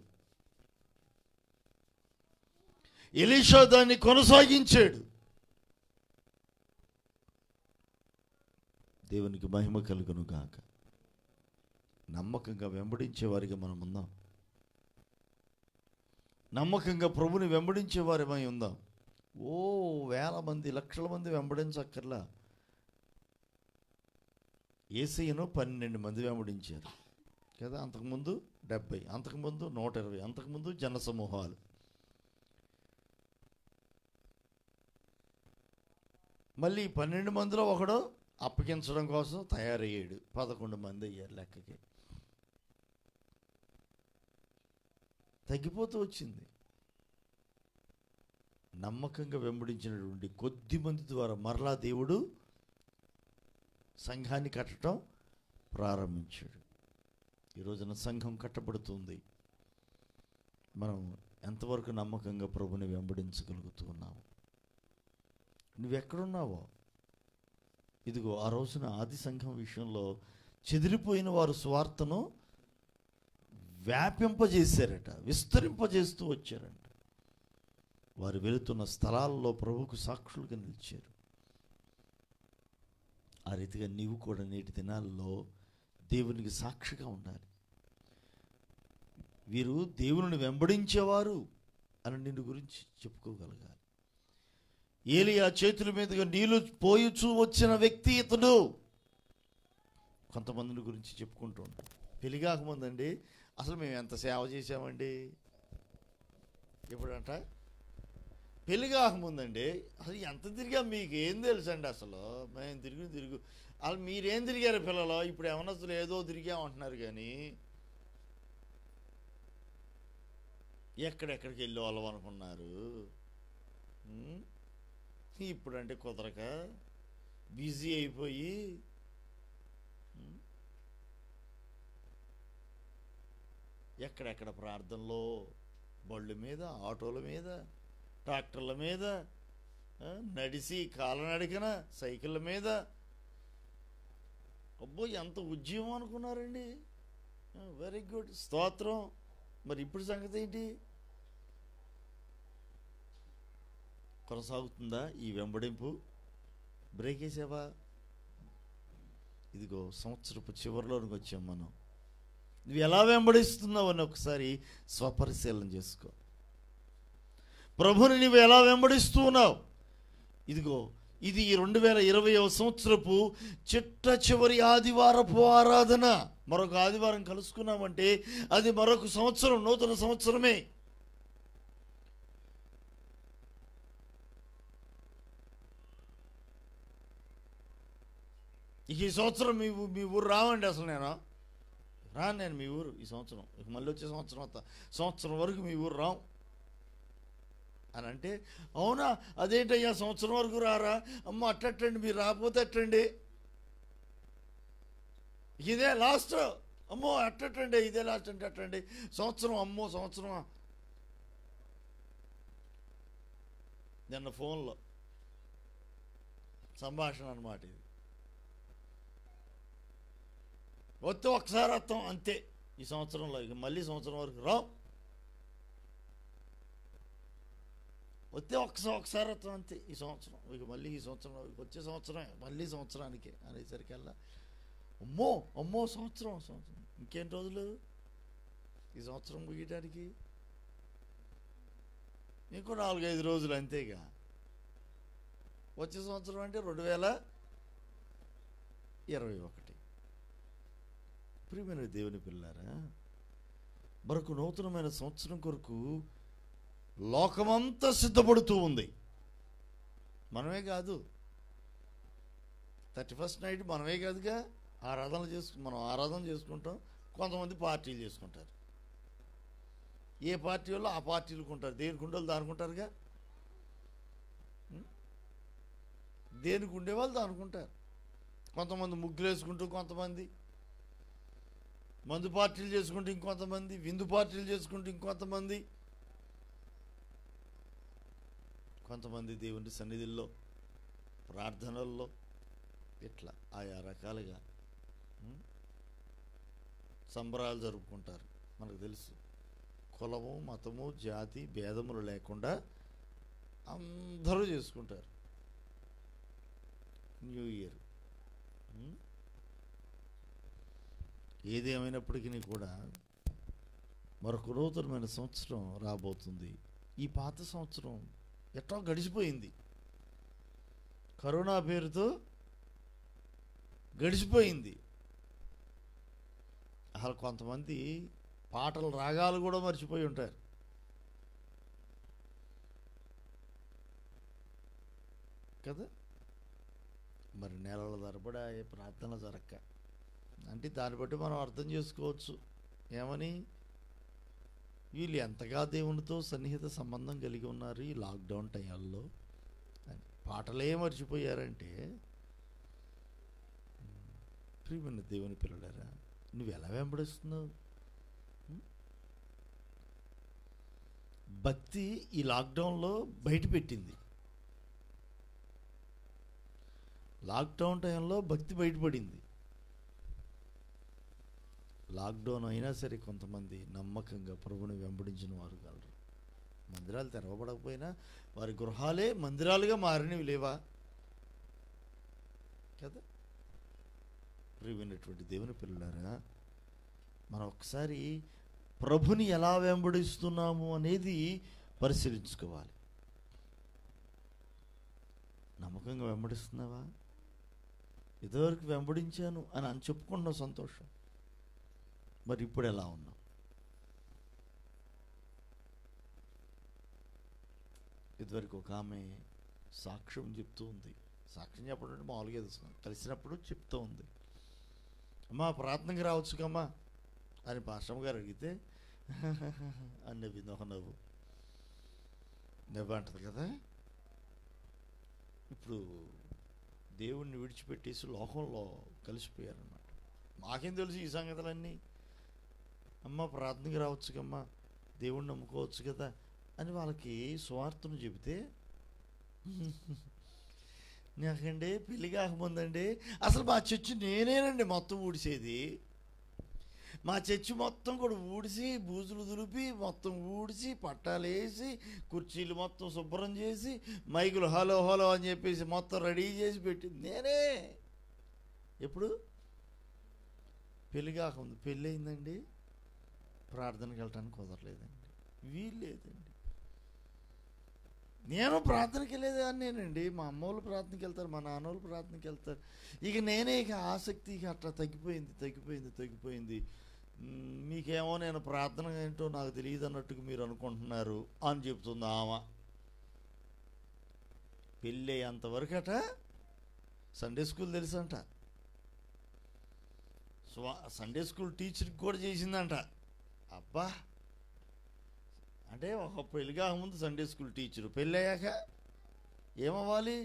ఎలీషా దాన్ని కొనసాగించాడు. దేవునికి మహిమ కలుగును గాక. నమ్మకంగా వెంబడించే వారిగా మనం ఉందాం. నమ్మకంగా ప్రభుని వెంబడించే వారిమై ఉందాం. వేల మంది, లక్షల మంది వెంబడించక్కర్లా. యేసయ్యను 12 మంది వెంబడించారు కదా. అంతకుముందు 70, అంతకుముందు 120, అంతకుముందు జనసమూహాలు. మళ్ళీ 12 మందిలో ఒకడు అప్పగించడం కోసం తయారయ్యాడు. 11 మంది అయ్యారు లెక్కకి. తగ్గిపోతూ వచ్చింది. నమ్మకంగా వెంబడించినటువంటి కొద్ది మంది ద్వారా మరలా దేవుడు సంఘాన్ని కట్టడం ప్రారంభించాడు. ఈ రోజున సంఘం కట్టబడుతుంది. మనం ఎంతవరకు నమ్మకంగా ప్రభుని వెంబడించగలుగుతూ ఉన్నాము? నువ్వెక్కడున్నావో, ఇదిగో ఆ రోజున ఆది సంఘం విషయంలో చెదిరిపోయిన వారు సువార్తను వ్యాపింపజేశారట, విస్తరింపజేస్తూ వచ్చారంట. వారు వెళుతున్న స్థలాల్లో ప్రభువుకు సాక్షులుగా నిలిచారు. ఆ రీతిగా నీవు కూడా నేటి దినాల్లో దేవునికి సాక్షిగా ఉండాలి. వీరు దేవుని వెంబడించేవారు అని నిన్ను గురించి చెప్పుకోగలగాలి. ఏలియా చేతుల మీదుగా నీళ్లు పోయుచూ వచ్చిన వ్యక్తి ఇతడు. కొంతమందిని గురించి చెప్పుకుంటూ ఉంటాం. పెళ్లి కాకముందండి అసలు మేము ఎంత సేవ చేసామండి. ఎప్పుడంట పెళ్లి కాకముందండి అసలు ఎంత తిరిగా మీకు ఏం తెలుసు అండి. అసలు మేము తిరుగు అసలు మీరేం తిరిగారు పిల్లలు? ఇప్పుడు ఏమన్నా అసలు ఏదో తిరిగామంటున్నారు. కానీ ఎక్కడెక్కడికి వెళ్ళే వాళ్ళం అనుకున్నారు. ఇప్పుడంటే కుదరక బిజీ అయిపోయి ఎక్కడెక్కడ ప్రార్థనలో, బళ్ళు మీద, ఆటోల మీద, ట్రాక్టర్ల మీద, నడిచి కాలనడికన సైకిళ్ళ మీద. అబ్బో ఎంత ఉద్యమం అనుకున్నారండి. వెరీ గుడ్, స్తోత్రం. మరి ఇప్పుడు సంగతి ఏంటి? కొనసాగుతుందా ఈ వెంబడింపు? బ్రేక్ వేసావా? ఇదిగో సంవత్సరపు చివరిలోనికి వచ్చాం మనం. నువ్వు ఎలా వెంబడిస్తున్నావు అని ఒకసారి స్వపరిశీలన చేసుకో. ప్రభుని నువ్వు ఎలా వెంబడిస్తూ ఉన్నావు? ఇదిగో ఇది 2020వ సంవత్సరపు చిట్ట చివరి ఆదివారపు ఆరాధన. మరొక ఆదివారం కలుసుకున్నామంటే అది మరొక సంవత్సరం, నూతన సంవత్సరమే. ఈ సంవత్సరం మీ ఊరు రావండి. అసలు నేను మీ ఊరు ఈ సంవత్సరం, మళ్ళీ వచ్చే సంవత్సరం అంతా సంవత్సరం వరకు మీ ఊరు రాం అని అంటే, అవునా అదేంటయ్యా సంవత్సరం వరకు రారా? అమ్మ అట్టండి, మీరు రాకపోతే అట్టండి, ఇదే లాస్ట్, అమ్మో అట్టండి, ఇదే లాస్ట్ అంటే అట్టండి. సంవత్సరం, అమ్మో సంవత్సరం. నిన్న ఫోన్లో సంభాషణ అన్నమాట ఇది. వస్తే ఒకసారి వస్తాం అంతే ఈ సంవత్సరంలో, ఇక మళ్ళీ సంవత్సరం వరకు రాం. వస్తే ఒకసారి వస్తాం అంతే ఈ సంవత్సరం, ఇక మళ్ళీ ఈ సంవత్సరం, వచ్చే సంవత్సరం మళ్ళీ సంవత్సరానికి అనేసరికల్లా అమ్మో అమ్మో సంవత్సరం ఇంకేం రోజులు ఈ సంవత్సరం ముగియడానికి? ఇంకో 4-5 రోజులు అంతేగా. వచ్చే సంవత్సరం అంటే 2021. ప్రియమైన దేవుని పిల్లారా, మరొక నూతనమైన సంవత్సరం కొరకు లోకమంతా సిద్ధపడుతూ ఉంది. మనమే కాదు, 31st నైట్ మనమే కాదుగా మనం ఆరాధన చేసుకుంటాం. కొంతమంది పార్టీలు చేసుకుంటారు. ఏ పార్టీ వాళ్ళు ఆ పార్టీలకు ఉంటారు, దేనికి ఉండేవాళ్ళు దానికి ఉంటారుగా. దేనికి ఉండేవాళ్ళు దానికి ఉంటారు. కొంతమంది ముగ్గులు వేసుకుంటూ, కొంతమంది మందు పార్టీలు చేసుకుంటూ, ఇంకొంతమంది విందు పార్టీలు చేసుకుంటూ, కొంతమంది దేవుని సన్నిధిలో ప్రార్థనల్లో ఇట్లా ఆయా రకాలుగా సంబరాలు జరుపుకుంటారు. మనకు తెలుసు, కులము, మతము, జాతి భేదములు లేకుండా అందరూ చేసుకుంటారు న్యూ ఇయర్. ఏదేమైనప్పటికీ కూడా మరొక నూతనమైన సంవత్సరం రాబోతుంది. ఈ పాత సంవత్సరం ఎట్లా గడిచిపోయింది, కరోనా పేరుతో గడిచిపోయింది. అసలు కొంతమంది పాటల రాగాలు కూడా మర్చిపోయి ఉంటారు కదా. మరి నెలల తరబడి ప్రార్థన జరక్క అంటే దాన్ని బట్టి మనం అర్థం చేసుకోవచ్చు ఏమని, వీళ్ళు ఎంతగా దేవునితో సన్నిహిత సంబంధం కలిగి ఉన్నారు ఈ లాక్డౌన్ టైంలో. పాటలే మర్చిపోయారంటే, ప్రియమైన దేవుని పిల్లలారా, నువ్వు ఎలా వెంబడిస్తున్నావు? భక్తి ఈ లాక్డౌన్లో బయటపెట్టింది. లాక్డౌన్ టైంలో భక్తి బయటపడింది. లాక్డౌన్ అయినా సరే కొంతమంది నమ్మకంగా ప్రభుని వెంబడించిన వారు కలరు. మందిరాలు తెరవబడకపోయినా వారి గృహాలే మందిరాలుగా మారినవి లేవా కదా. ప్రియమైనటువంటి దేవుని పిల్లలారా, మనం ఒకసారి ప్రభుని ఎలా వెంబడిస్తున్నాము అనేది పరిశీలించుకోవాలి. నమ్మకంగా వెంబడిస్తున్నావా? ఇదివరకు వెంబడించాను అని చెప్పుకున్న సంతోషం. మరి ఇప్పుడు ఎలా ఉన్నాం? ఇదివరకు ఒక ఆమె సాక్ష్యం చెప్తూ ఉంది. సాక్ష్యం చెప్పడం అంటే మామూలుగా కలిసినప్పుడు చెప్తూ ఉంది, అమ్మా ప్రార్థనకి రావచ్చు కమ్మా అని పాస్టమ్ గారు అడిగితే, అని నవ్వింది ఒక నవ్వు. నవ్వు అంటది కదా. ఇప్పుడు దేవుణ్ణి విడిచిపెట్టేసి లోకంలో కలిసిపోయారన్నమాట. మాకేం తెలుసు ఈ సంగతులన్నీ. అమ్మ ప్రార్థనకి రావచ్చు కమ్మా, దేవుణ్ణి నమ్ముకోవచ్చు కదా అని వాళ్ళకి సువార్తను చెబితే, నాకండి పెళ్ళి కాకముందండి అసలు మా చర్చి నేనేనండి మొత్తం ఊడిసేది. మా చర్చి మొత్తం కూడా ఊడిసి, బూజులు దులిపి, మొత్తం ఊడిసి, పట్టాలు వేసి, కుర్చీలు మొత్తం శుభ్రం చేసి, మైకులు హలో హలో అని చెప్పేసి మొత్తం రెడీ చేసి పెట్టింది నేనే. ఎప్పుడు? పెళ్ళి కాకముందు. పెళ్ళి అయిందండి, ప్రార్థనకి వెళ్ళటానికి కుదరలేదండి, వీలు లేదండి. నేను ప్రార్థనకి వెళ్ళేదాన్నేనండి. మా అమ్మ వాళ్ళు ప్రార్థనకి వెళ్తారు, మా నాన్న వాళ్ళు ప్రార్థనకి వెళ్తారు. ఇక నేనే ఇక ఆసక్తి ఇక అట్లా తగ్గిపోయింది. మీకేమో నేను ప్రార్థన ఏంటో నాకు తెలియదు అన్నట్టుగా మీరు అనుకుంటున్నారు అని చెప్తుంది ఆమె. పెళ్ళి అంతవరకట సండే స్కూల్ తెలుసంట. సండే స్కూల్ టీచర్కి కూడా చేసిందంట. అబ్బా, అంటే ఒక పెళ్ళి కాకముందు సండే స్కూల్ టీచరు, పెళ్ళి అయ్యాక ఏమవ్వాలి?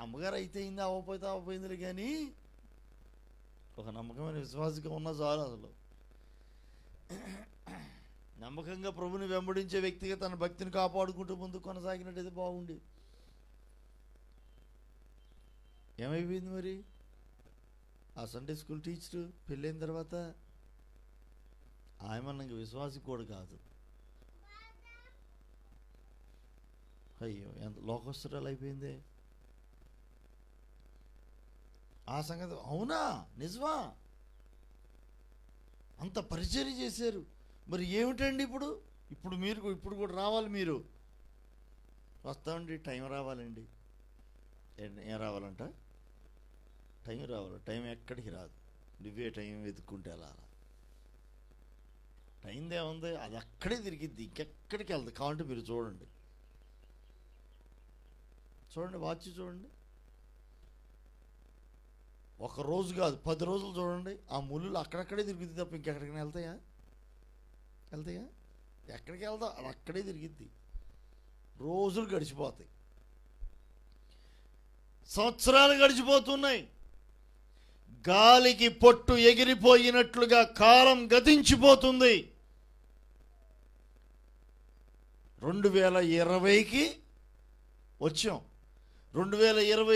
అమ్మగారు అయితే అయింది, అవ్వపోయిందిలే. కానీ ఒక నమ్మకమైన విశ్వాసంగా ఉన్న చాలు. అసలు నమ్మకంగా ప్రభుని వెంబడించే వ్యక్తిగా తన భక్తిని కాపాడుకుంటూ ముందు కొనసాగినట్టయితే బాగుండి. ఏమైపోయింది మరి? ఆ సండే స్కూల్ టీచరు పెళ్ళైన తర్వాత ఆయమన్నంగా విశ్వాసి కూడా కాదు. అయ్యో, ఎంత లోకస్తురాలు అయిపోయిందే ఆ సంగతి. అవునా, నిజమా? అంత పరిచర్య చేశారు. మరి ఏమిటండి ఇప్పుడు కూడా రావాలి. మీరు వస్తామండి, టైం రావాలండి. ఏం రావాలంట? టైం రావాలి. టైం ఎక్కడికి రాదు, నువ్వే టైం వెతుక్కుంటే అలా. టైం ఏముంది, అది అక్కడే తిరిగిద్ది, ఇంకెక్కడికి వెళ్తుంది. కావాలంటే మీరు చూడండి, వాచ్ చూడండి. ఒక రోజు కాదు, 10 రోజులు చూడండి. ఆ ముళ్ళు అక్కడక్కడే తిరుగుద్ది తప్ప ఇంకెక్కడికైనా వెళ్తాయా? ఎక్కడికి వెళ్తా, అది అక్కడే తిరిగిద్ది. రోజులు గడిచిపోతాయి, సంవత్సరాలు గడిచిపోతున్నాయి. గాలికి పొట్టు ఎగిరిపోయినట్లుగా కాలం గతించిపోతుంది. 2020కి వచ్చాం. 2020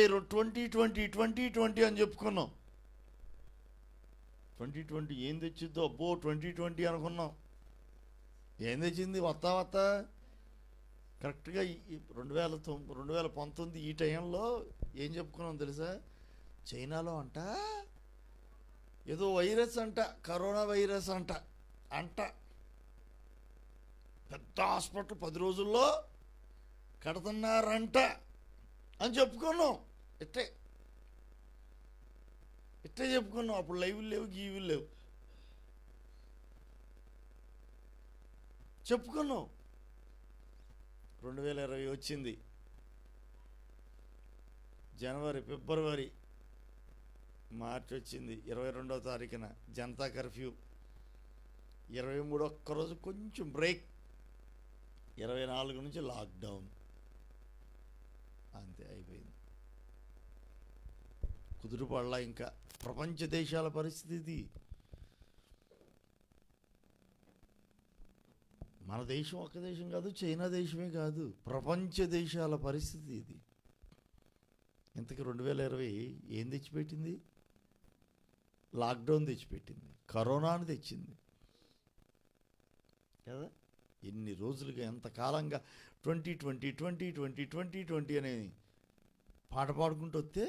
2020 అని చెప్పుకున్నాం. 2020 ఏం తెచ్చిద్దో, అబ్బో 2020 అనుకున్నాం. ఏం తెచ్చింది? వత్తా కరెక్ట్గా 2019 ఈ టైంలో ఏం చెప్పుకున్నాం తెలుసా? చైనాలో అంట ఏదో వైరస్ అంట, కరోనా వైరస్ అంట పెద్ద హాస్పిటల్ 10 రోజుల్లో కడుతున్నారంట అని చెప్పుకున్నాం. ఇట్టే చెప్పుకున్నాం. అప్పుడు లైవ్లు లేవు, గీవులు లేవు, చెప్పుకున్నాం. 2020 వచ్చింది. జనవరి, ఫిబ్రవరి, మార్చి వచ్చింది. 22వ తారీఖున జనతా కర్ఫ్యూ. 23 ఒక్కరోజు కొంచెం బ్రేక్. 24 నుంచి లాక్డౌన్. అంతే, అయిపోయింది. కుదురుపడలా. ఇంకా ప్రపంచ దేశాల పరిస్థితి ఇది. మన దేశం ఒక్క దేశం కాదు, చైనా దేశమే కాదు, ప్రపంచ దేశాల పరిస్థితి ఇది. ఇంతకీ 2020 ఏం తెచ్చిపెట్టింది? లాక్డౌన్ తెచ్చిపెట్టింది, కరోనాను తెచ్చింది కదా. ఎన్ని రోజులుగా, ఎంతకాలంగా 2020 అనేది పాట పాడుకుంటూ వస్తే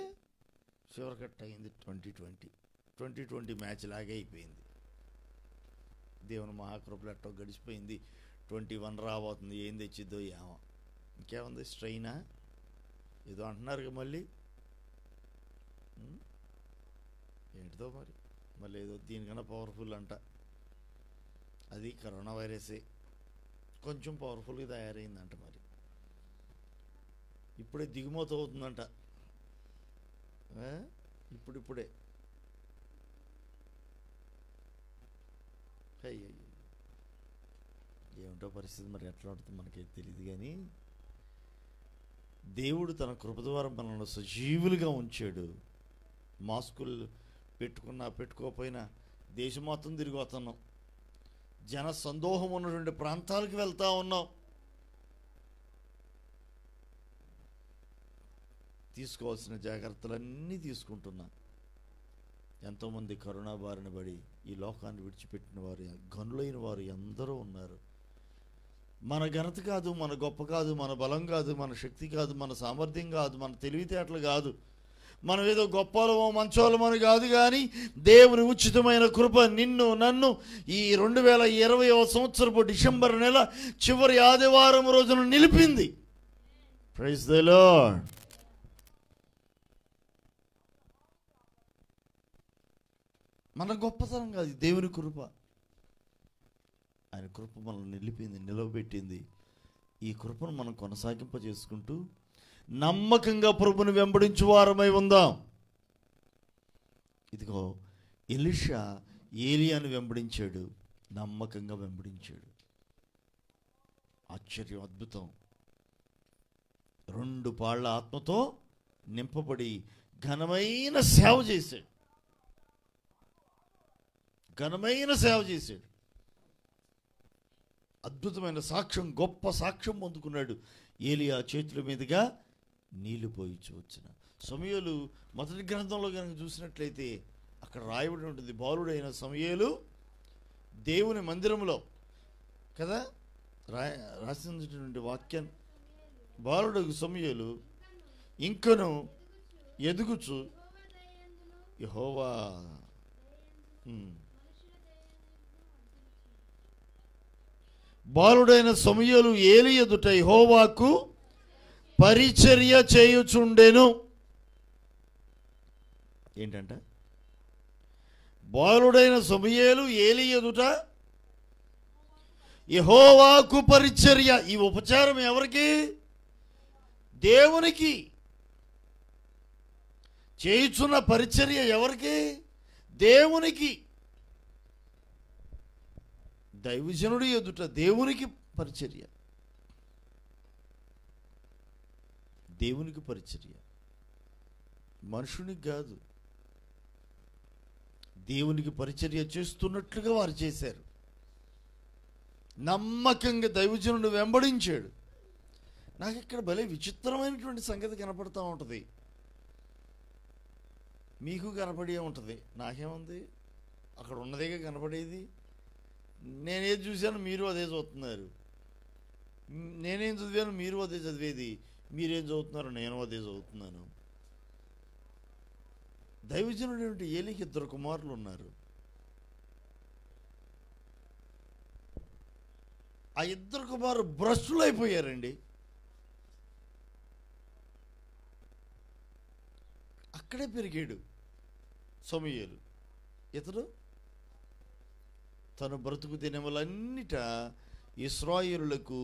చివరికట్ట అయింది 2020 మ్యాచ్ లాగే అయిపోయింది. దేవుని మహాకృపలు ఎట్టో గడిచిపోయింది. 21 రాబోతుంది. ఏం తెచ్చిద్దో ఏమో. ఇంకేముంది? స్ట్రైనా ఏదో అంటున్నారు మళ్ళీ. ఏంటిదో మరి, మళ్ళీ ఏదో దీనికన్నా పవర్ఫుల్ అంట. అది కరోనా వైరసే, కొంచెం పవర్ఫుల్గా తయారైందంట. మరి ఇప్పుడే దిగుమతి అవుతుందంట. ఇప్పుడే అయ్యో ఏంటో పరిస్థితి మరి ఎట్లా ఉంటుంది మనకైతే తెలియదు. కానీ దేవుడు తన కృప ద్వారా మనల్ని సజీవులుగా ఉంచాడు. మాస్కులు పెట్టుకున్నా పెట్టుకోకపోయినా దేశం మొత్తం తిరిగి వస్తున్నాం. జన సందోహం ఉన్నటువంటి ప్రాంతాలకు వెళ్తూ ఉన్నాం. తీసుకోవాల్సిన జాగ్రత్తలన్నీ తీసుకుంటున్నా. ఎంతోమంది కరోనా బారిన పడి ఈ లోకాన్ని విడిచిపెట్టిన వారు, గనులైన వారు ఎందరో ఉన్నారు. మన ఘనత కాదు, మన గొప్ప కాదు, మన బలం కాదు, మన శక్తి కాదు, మన సామర్థ్యం కాదు, మన తెలివితేటలు కాదు, మనం ఏదో గొప్పలమో మంచోళమని కాదు. కానీ దేవుని ఉచితమైన కృప నిన్ను నన్ను ఈ 2020వ సంవత్సరపు డిసెంబర్ నెల చివరి ఆదివారం రోజున నిలిపింది. Praise the lord. మన గొప్పతనం కాదు, దేవుని కృప. ఆయన కృప మనల్ని నిలిపింది, నిలవబెట్టింది. ఈ కృపను మనం కొనసాగింప చేసుకుంటూ నమ్మకంగా ప్రభుని వెంబడించు వారమై ఉందాం. ఇదిగో ఎలీషా ఏలియాను వెంబడించాడు, నమ్మకంగా వెంబడించాడు. ఆశ్చర్యం, అద్భుతం. 2 పాళ్ళ ఆత్మతో నింపబడి ఘనమైన సేవ చేశాడు. ఘనమైన సేవ చేశాడు. అద్భుతమైన సాక్ష్యం, గొప్ప సాక్ష్యం పొందుకున్నాడు. ఏలియా చేతుల మీదుగా నీళ్లు పోయిచ్చు వచ్చిన సమూయేలు మొదటి గ్రంథంలో కనుక చూసినట్లయితే అక్కడ రాయబడి ఉంటుంది, బాలుడైన సమూయేలు దేవుని మందిరంలో కదా రాసినటువంటి వాక్యం, బాలుడు సమూయేలు ఇంకను ఎదుగుచు యెహోవా బాలుడైన సమూయేలు ఏలి ఎదుట యెహోవాకు పరిచర్య చేయుచుండెను. ఏంటంట? బాలుడైన సమూయేలు ఏలి ఎదుట యెహోవాకు పరిచర్య. ఈ ఉపచారం ఎవరికి? దేవునికి. చేయుచున్న పరిచర్య ఎవరికి? దేవునికి. దైవజనుడి ఎదుట దేవునికి పరిచర్య. దేవునికి పరిచర్య, మనుషునికి కాదు. దేవునికి పరిచర్య చేస్తున్నట్లుగా వారు చేశారు. నమ్మకంగా దైవజనుడు వెంబడించాడు. నాకు ఇక్కడ భలే విచిత్రమైనటువంటి సంగతి కనపడుతూ ఉంటుంది. మీకు కనపడే ఉంటుంది, నాకేముంది, అక్కడ ఉన్నదేగా కనపడేది. నేనేది చూశాను మీరు అదే చూస్తున్నారు. నేనేం చదివాను మీరు అదే చదివేది. మీరేం చదువుతున్నారు నేను అదే చదువుతున్నాను. దైవజనుడు ఏమిటి? ఏలికి 2 కుమారులు ఉన్నారు. ఆ 2 కుమారులు భ్రష్టులు అయిపోయారండి. అక్కడే పెరిగాడు సమూయేలు. ఇతడు తన బ్రతుకు దినములన్నిట ఇశ్రాయేలులకు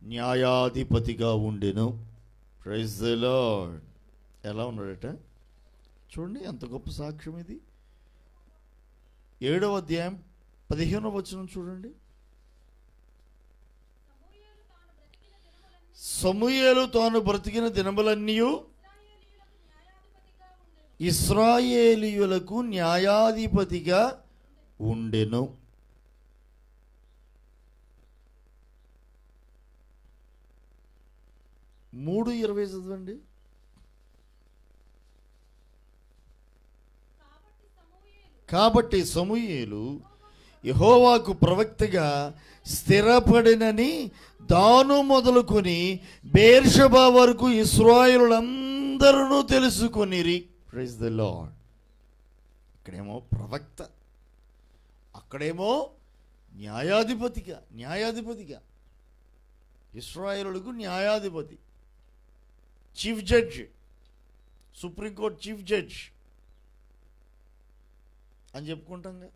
న్యాయాధిపతిగా ఉండెను. Praise the Lord. ఎలా ఉన్నాడట చూడండి, ఎంత గొప్ప సాక్ష్యం ఇది. 7వ అధ్యాయం 15వ వచనం చూడండి. సమూయేలు తాను బ్రతికిన దినములన్నీ ఇశ్రాయేలీయులకు న్యాయాధిపతిగా ఉండెను. మూడు 20 చదవండి. కాబట్టి సమూయేలు యెహోవాకు ప్రవక్తగా స్థిరపడినని దాను మొదలుకొని బేర్షెబా వరకు ఇశ్రాయేలులందరూ తెలుసుకొనిరి. Praise the lord. ఇక్కడేమో ప్రవక్త, అక్కడేమో న్యాయాధిపతిగా ఇశ్రాయేలులకు న్యాయాధిపతి, chief judge, supreme court chief judge అని చెప్పుకుంటాంగా.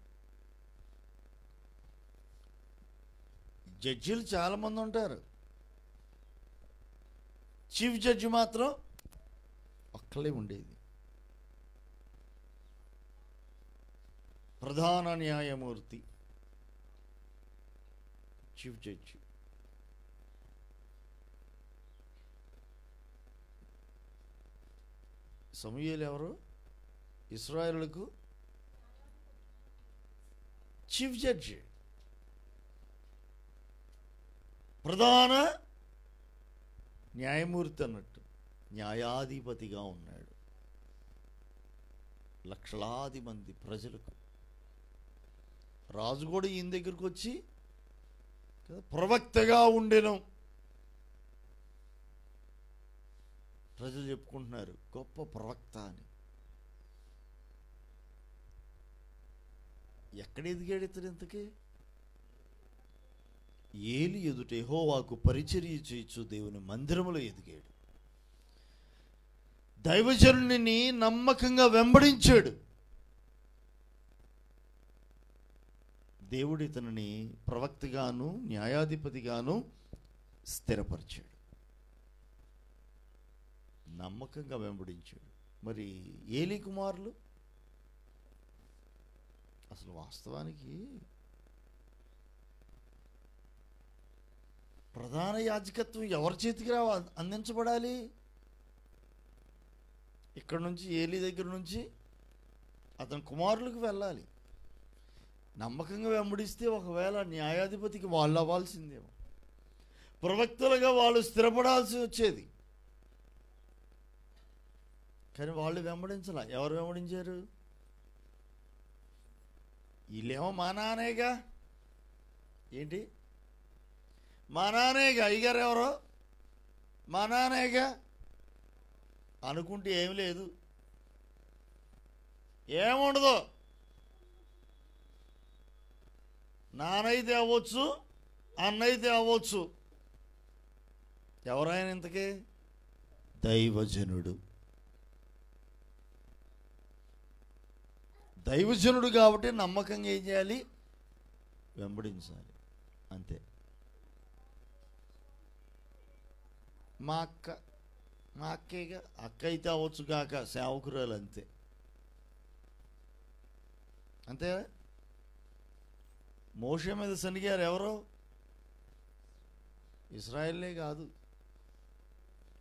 జడ్జీలు చాలామంది ఉంటారు, చీఫ్ జడ్జి మాత్రం ఒక్కలే ఉండేది. ప్రధాన న్యాయమూర్తి చీఫ్ జడ్జి. సమూయేలు ఎవరు? ఇశ్రాయేలుకు చీఫ్ జడ్జి, ప్రధాన న్యాయమూర్తి అన్నట్టు, న్యాయాధిపతిగా ఉన్నాడు లక్షలాది మంది ప్రజలకు. రాజు కూడా ఈయన దగ్గరకు వచ్చి ప్రవక్తగా ఉండెను. ప్రజలు చెప్పుకుంటున్నారు గొప్ప ప్రవక్త అని. ఎక్కడ ఎదిగాడు ఇతడు ఇంతకీ? ఏలి ఎదుట యెహోవాకు పరిచర్య చేయొచ్చు దేవుని మందిరములో ఎదిగాడు. దైవజనుని నమ్మకంగా వెంబడించాడు. దేవుడు ఇతనిని ప్రవక్తగాను న్యాయాధిపతిగాను స్థిరపరిచాడు. నమ్మకంగా వెంబడించాడు. మరి ఏలీ కుమారులు అసలు వాస్తవానికి ప్రధాన యాజకత్వం ఎవరి చేతికి అందించబడాలి? ఇక్కడ నుంచి ఏలీ దగ్గర నుంచి అతని కుమారులకు వెళ్ళాలి. నమ్మకంగా వెంబడిస్తే ఒకవేళ న్యాయాధిపతికి వాళ్ళు అవ్వాల్సిందేమో, ప్రవక్తలుగా వాళ్ళు స్థిరపడాల్సి వచ్చేది. కానీ వాళ్ళు వెంబడించాల. ఎవరు వెంబడించారు? వీళ్ళేమో మా నానేగా, ఏంటి మా నానేగా, అయ్యగారు ఎవరో మా నానేగా అనుకుంటే ఏమి లేదు, ఏముండదు. నానైతే అవ్వచ్చు, అన్నైతే అవ్వచ్చు. ఎవరైనా ఇంతకీ దైవజనుడు. దైవజనుడు కాబట్టి నమ్మకంగా ఏం చేయాలి? వెంబడించాలి, అంతే. మా అక్కేగా, అక్క అయితే అవ్వచ్చు కాక సేవకురాలు, అంతే అంతే. మోషే మీద సనిగారు ఎవరో? ఇశ్రాయేలే కాదు,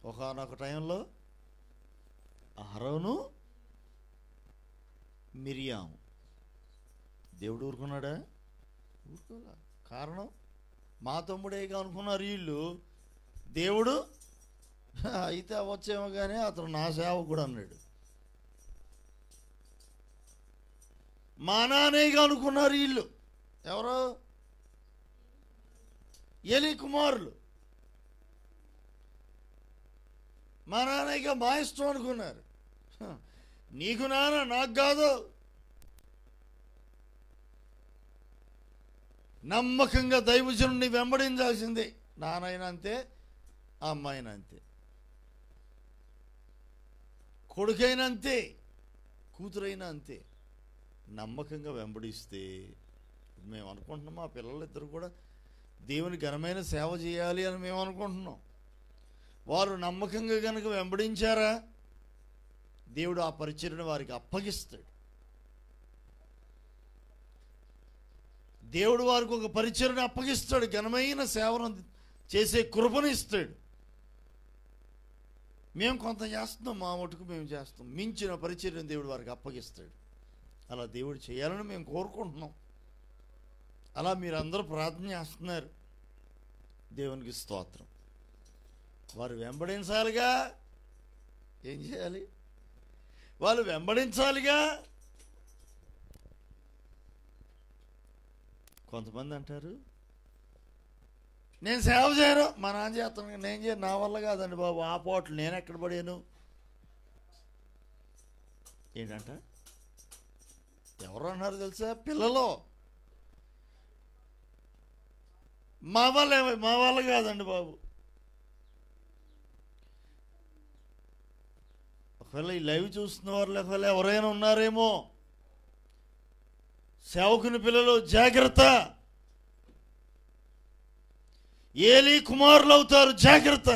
ఒకానొక టైంలో అహరోను మిరియాము. దేవుడు ఊరుకున్నాడా? ఊరుకోలే. కారణం మా తమ్ముడేగా అనుకున్నారు వీళ్ళు. దేవుడు అయితే అవ్వచ్చేమో కానీ అతను నా సేవకుడు అన్నాడు. మా నానేగా అనుకున్నారు వీళ్ళు. ఎవరు? ఏలీ కుమారులు. మా నాన్నగా మా ఇష్టం అనుకున్నారు. నీకు నాన్న, నాకు కాదు. నమ్మకంగా దైవజనుడిని వెంబడించాల్సిందే. నానైనా అంతే, అమ్మాయినా అంతే, కొడుకైనా అంతే, కూతురైనా అంతే. నమ్మకంగా వెంబడిస్తే మేము అనుకుంటున్నాం మా పిల్లలిద్దరు కూడా దేవుని ఘనమైన సేవ చేయాలి అని మేము అనుకుంటున్నాం. వారు నమ్మకంగా కనుక వెంబడించారా, దేవుడు ఆ పరిచర్యను వారికి అప్పగిస్తాడు. దేవుడు వారికి ఒక పరిచర్యను అప్పగిస్తాడు, ఘనమైన సేవను చేసే కృపను ఇస్తాడు. మేము కొంత చేస్తున్నాం, మా మటుకు మేము చేస్తాం. మించిన పరిచర్యను దేవుడు వారికి అప్పగిస్తాడు. అలా దేవుడు చేయాలని మేము కోరుకుంటున్నాం. అలా మీరందరూ ప్రార్థన చేస్తున్నారు. దేవునికి స్తోత్రం. వారు వెంబడించాలిగా. ఏం చేయాలి? వాళ్ళు వెంబడించాలిగా. కొంతమంది అంటారు నేను సేవ చేయను, మా నాన్న చేస్తాను, నేను చేయను, నా వల్ల కాదండి బాబు, ఆ పోట్లు నేను ఎక్కడ పడాను. ఏంటంట? ఎవరు అన్నారు తెలుసా? పిల్లలు. మా వల్ల కాదండి బాబు. ఒకవేళ ఈ లైవ్ చూస్తున్న వారు ఒకవేళ ఎవరైనా ఉన్నారేమో, సేవకుని పిల్లలు జాగ్రత్త. ఏలీ కుమారులు అవుతారు, జాగ్రత్త.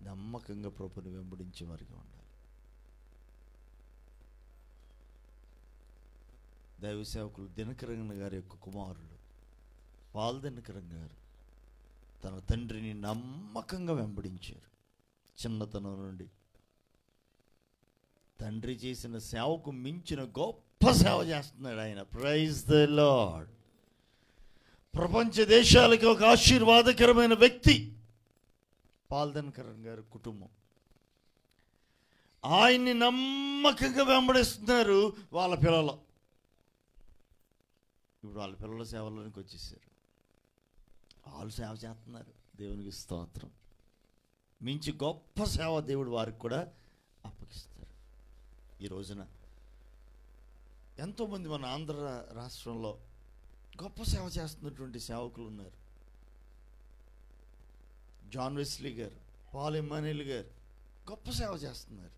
నమ్మకంగా ప్రభుని వెంబడించే వారిగా ఉండాలి. దైవ సేవకులు దినకరన్ గారి యొక్క కుమారుడు పాల్ దినకరన్ గారు తన తండ్రిని నమ్మకంగా వెంబడించారు. చిన్నతనం నుండి తండ్రి చేసిన సేవకు మించిన గొప్ప సేవ చేస్తున్నాడు ఆయన. Praise the Lord. ప్రపంచ దేశాలకి ఒక ఆశీర్వాదకరమైన వ్యక్తి పాల్దన్కరణ్ గారి కుటుంబం. ఆయన్ని నమ్మకంగా వెంబడిస్తున్నారు వాళ్ళ పిల్లలు. ఇప్పుడు వాళ్ళ పిల్లల సేవలోనికి వచ్చేసారు. వాళ్ళు సేవ చేస్తున్నారు. దేవునికి స్తోత్రం. మించి గొప్ప సేవ దేవుడు వారికి కూడా అప్పగిస్తారు. ఈ రోజున ఎంతోమంది మన ఆంధ్ర రాష్ట్రంలో గొప్ప సేవ చేస్తున్నటువంటి సేవకులు ఉన్నారు. జాన్ వెస్లీ గారు, పాల్ ఎమ్మాన్యుయల్ గారు గొప్ప సేవ చేస్తున్నారు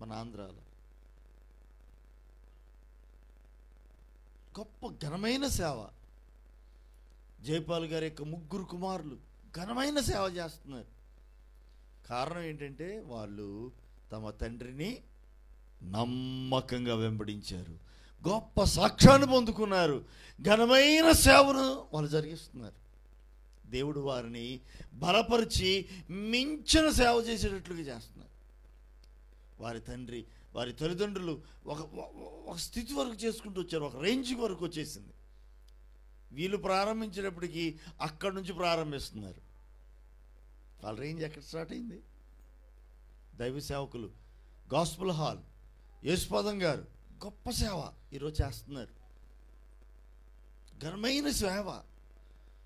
మన ఆంధ్రాలో. గొప్ప ఘనమైన సేవ. జైపాల్ గారి యొక్క 3 కుమారులు ఘనమైన సేవ చేస్తున్నారు. కారణం ఏంటంటే వాళ్ళు తమ తండ్రిని నమ్మకంగా వెంబడించారు, గొప్ప సాక్ష్యాన్ని పొందుకున్నారు, ఘనమైన సేవను వాళ్ళు జరిగిస్తున్నారు. దేవుడు వారిని బలపరిచి మించిన సేవ చేసేటట్లుగా చేస్తున్నారు. వారి తండ్రి, వారి తల్లిదండ్రులు ఒక స్థితి వరకు చేసుకుంటూ వచ్చారు, ఒక రేంజ్ వరకు వచ్చేసింది. వీళ్ళు ప్రారంభించినప్పటికీ అక్కడి నుంచి ప్రారంభిస్తున్నారు. వాళ్ళ రేంజ్ ఎక్కడ స్టార్ట్ అయింది? దైవ సేవకులు గాస్పుల్ హాల్ యేసుపాదం గారు గొప్ప సేవ ఈరోజు చేస్తున్నారు. ఘనమైన సేవ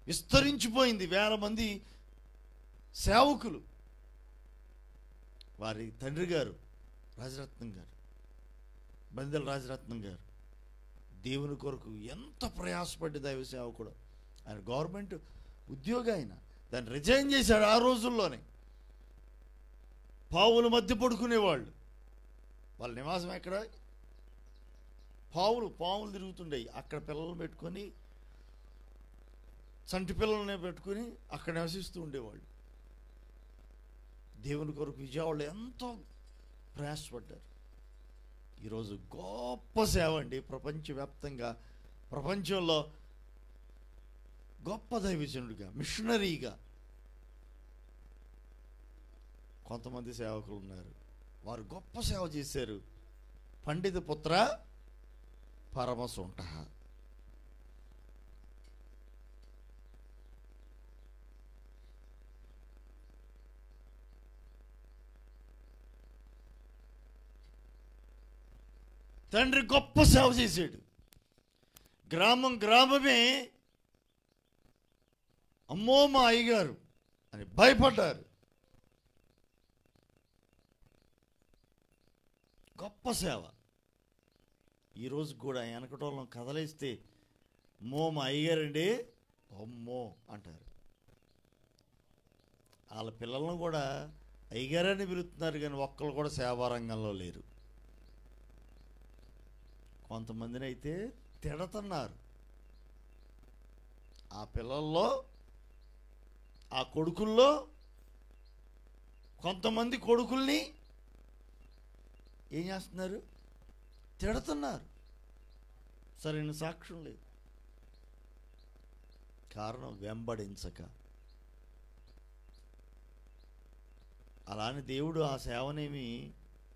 విస్తరించిపోయింది. 1000 మంది సేవకులు. వారి తండ్రి గారు రాజరత్నం గారు, బందెల రాజరత్నం గారు దేవుని కొరకు ఎంత ప్రయాసపడ్డ దైవ సేవకుడు. ఆయన గవర్నమెంట్ ఉద్యోగి, ఆయన దాన్ని రిజైన్ చేశాడు. ఆ రోజుల్లోనే పావుల మధ్య పడుకునేవాళ్ళు. వాళ్ళ నివాసం ఎక్కడ? పావులు తిరుగుతుండేవి. అక్కడ పిల్లలను పెట్టుకొని, చంటి పిల్లల్ని పెట్టుకొని అక్కడ నివసిస్తూ ఉండేవాళ్ళు. దేవుని కొరకు విజయవాడలో ఎంతో ప్రయాసపడ్డారు. ఈరోజు గొప్ప సేవ అండి. ప్రపంచవ్యాప్తంగా, ప్రపంచంలో గొప్ప దైవజనుడిగా, మిషనరీగా కొంతమంది సేవకులు ఉన్నారు. వారు గొప్ప సేవ చేశారు. పండిత పుత్ర పరమసుంఠ. తండ్రి గొప్ప సేవ చేశాడు. గ్రామమే అమ్మో మా అయ్యగారు అని భయపడ్డారు. గొప్ప సేవ. ఈరోజు కూడా వెనకటోళ్ళం కదలేస్తే అమ్మో మా అయ్యగారండి అమ్మో అంటారు. వాళ్ళ పిల్లలను కూడా అయ్యగారని పిలుస్తున్నారు, కానీ ఒక్కరు కూడా సేవారంగంలో లేరు. కొంతమందిని అయితే తిడుతున్నారు. ఆ పిల్లల్లో, ఆ కొడుకుల్లో కొంతమంది కొడుకుల్ని ఏం చేస్తున్నారు? తిడుతున్నారు. సరైన సాక్ష్యం లేదు. కారణం వెంబడించక. అలానే దేవుడు ఆ సేవనేమి,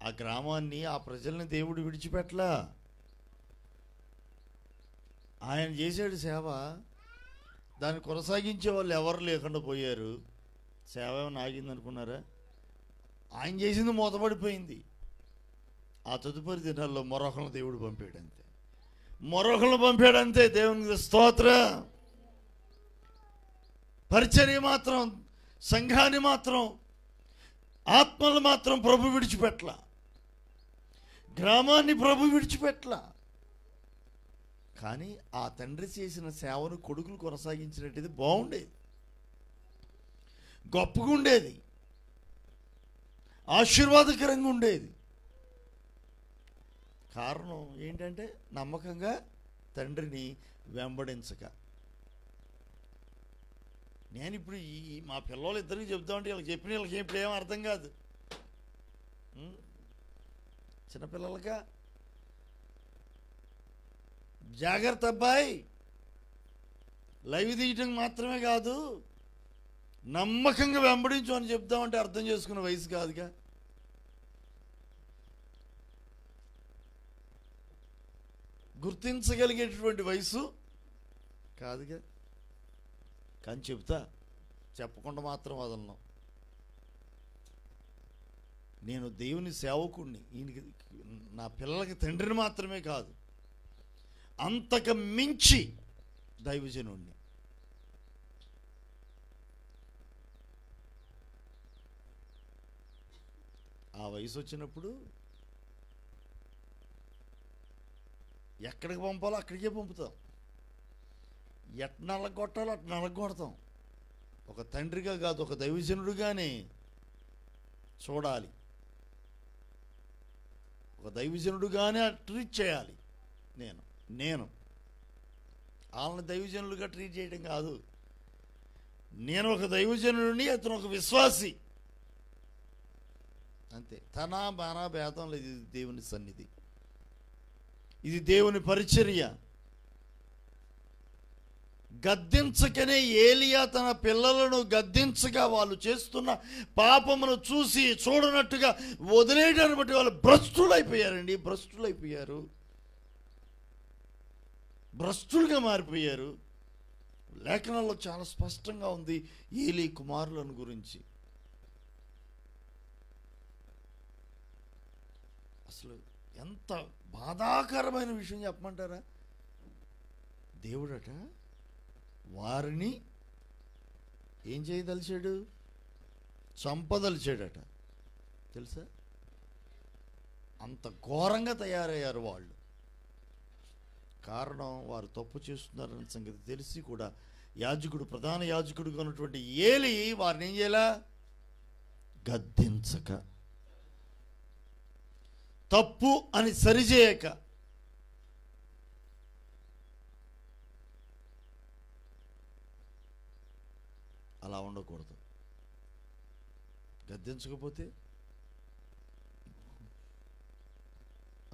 ఆ గ్రామాన్ని, ఆ ప్రజల్ని దేవుడు విడిచిపెట్టలా. ఆయన చేసాడు సేవ. దాన్ని కొనసాగించే వాళ్ళు ఎవరు లేకుండా పోయారు. సేవ ఏమైనా ఆగింది అనుకున్నారా? ఆయన చేసింది మూతపడిపోయింది. ఆ తదుపరి దినాల్లో మరొకరిని దేవుడు పంపాడంతే. దేవునికి స్తోత్రం. పరిచర్య మాత్రం, సంఘాన్ని మాత్రం, ఆత్మలు మాత్రం ప్రభు విడిచిపెట్టల. గ్రామాన్ని ప్రభు విడిచిపెట్టల. కానీ ఆ తండ్రి చేసిన సేవను కొడుకులు కొనసాగించినట్టయితే బాగుండేది, గొప్పగా ఉండేది, ఆశీర్వాదకరంగా ఉండేది. కారణం ఏంటంటే నమ్మకంగా తండ్రిని వెంబడించక. నేను ఇప్పుడు మా పిల్లలు ఇద్దరికి చెప్తామంటే వీళ్ళకి చెప్పిన వీళ్ళకి ఇప్పుడు ఏం అర్థం కాదు. చిన్నపిల్లలకా జాగ్రత్త అబ్బాయి, లైవ్ తీయటం మాత్రమే కాదు, నమ్మకంగా వెంబడించు అని చెప్దామంటే అర్థం చేసుకునే వయసు కాదుగా. గుర్తించగలిగేటటువంటి వయసు కాదుగా. కానీ చెప్తా, చెప్పకుండా మాత్రం వదలను. నేను దేవుని సేవకుడిని, ఈయనకి నా పిల్లలకి తండ్రిని మాత్రమే కాదు, అంతకు మించి దైవజనుడిని. ఆ వయసు వచ్చినప్పుడు ఎక్కడికి పంపాలో అక్కడికే పంపుతాం, ఎట్ నలగొట్టాలో అటు నలగొడతాం. ఒక తండ్రిగా కాదు, ఒక దైవజనుడుగానే చూడాలి, ఒక దైవజనుడుగానే ట్రీట్ చేయాలి. నేను వాళ్ళని దైవజనులుగా ట్రీట్ చేయడం కాదు. నేను ఒక దైవజనుడిని, అతను ఒక విశ్వాసి, అంతే. తన బానా భేదం లేదు. ఇది దేవుని సన్నిధి, ఇది దేవుని పరిచర్య. గద్దించకనే ఏలియా తన పిల్లలను గద్దించగా వాళ్ళు చేస్తున్న పాపమును చూసి చూడనట్టుగా వదిలేయడాన్ని బట్టి వాళ్ళు భ్రష్టులైపోయారండి. భ్రష్టులుగా మారిపోయారు. లేఖనాల్లో చాలా స్పష్టంగా ఉంది ఏలీ కుమారులను గురించి. అసలు ఎంత బాధాకరమైన విషయం చెప్పమంటారా? దేవుడట వారిని ఏం చేయదలిచాడు? చంపదలిచాడట. తెలుసా? అంత ఘోరంగా తయారయ్యారు వాళ్ళు. కారణం, వారు తప్పు చేస్తున్నారన్న సంగతి తెలిసి కూడా యాజకుడు, ప్రధాన యాజకుడుగా ఉన్నటువంటి ఏలీ వారిని ఏం చేయాల? గద్దించక, తప్పు అని సరిచేయక, అలా ఉండకూడదు. గద్దించకపోతే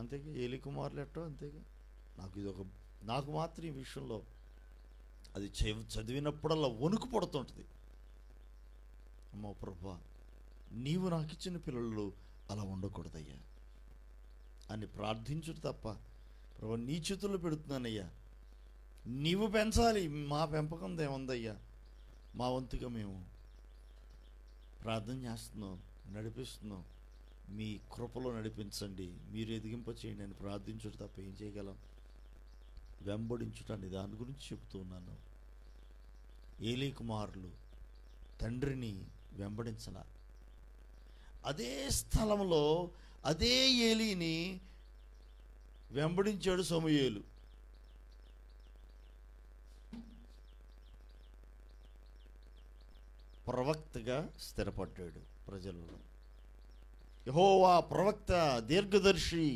అంతేగా, ఏలీ కుమారులు ఎట్టో అంతేగా. నాకు మాత్రం ఈ విషయంలో అది చదివినప్పుడల్లా వణుకు పడుతుంటుంది. అమ్మో ప్రభువా, నీవు నాకు ఇచ్చిన పిల్లలు అలా ఉండకూడదయ్యా అని ప్రార్థించుడు తప్ప, ప్రభు నీ చేతుల్లో పెడుతున్నానయ్యా, నీవు పెంచాలి, మా పెంపకం ఏముందయ్యా, మా వంతుగా మేము ప్రార్థన చేస్తున్నాం, నడిపిస్తున్నాం, మీ కృపలో నడిపించండి, మీరు ఎదిగింప చేయండి అని ప్రార్థించుడు తప్ప ఏం చేయగలం? వెంబడించుటని దాని గురించి చెబుతూ ఉన్నాను. ఏలీ కుమారులు తండ్రిని వెంబడించాల. అదే స్థలంలో అదే ఏలీని వెంబడించాడు సమూయేలు. ప్రవక్తగా స్థిరపడ్డాడు ప్రజలలో. యెహోవా ప్రవక్త, దీర్ఘదర్శి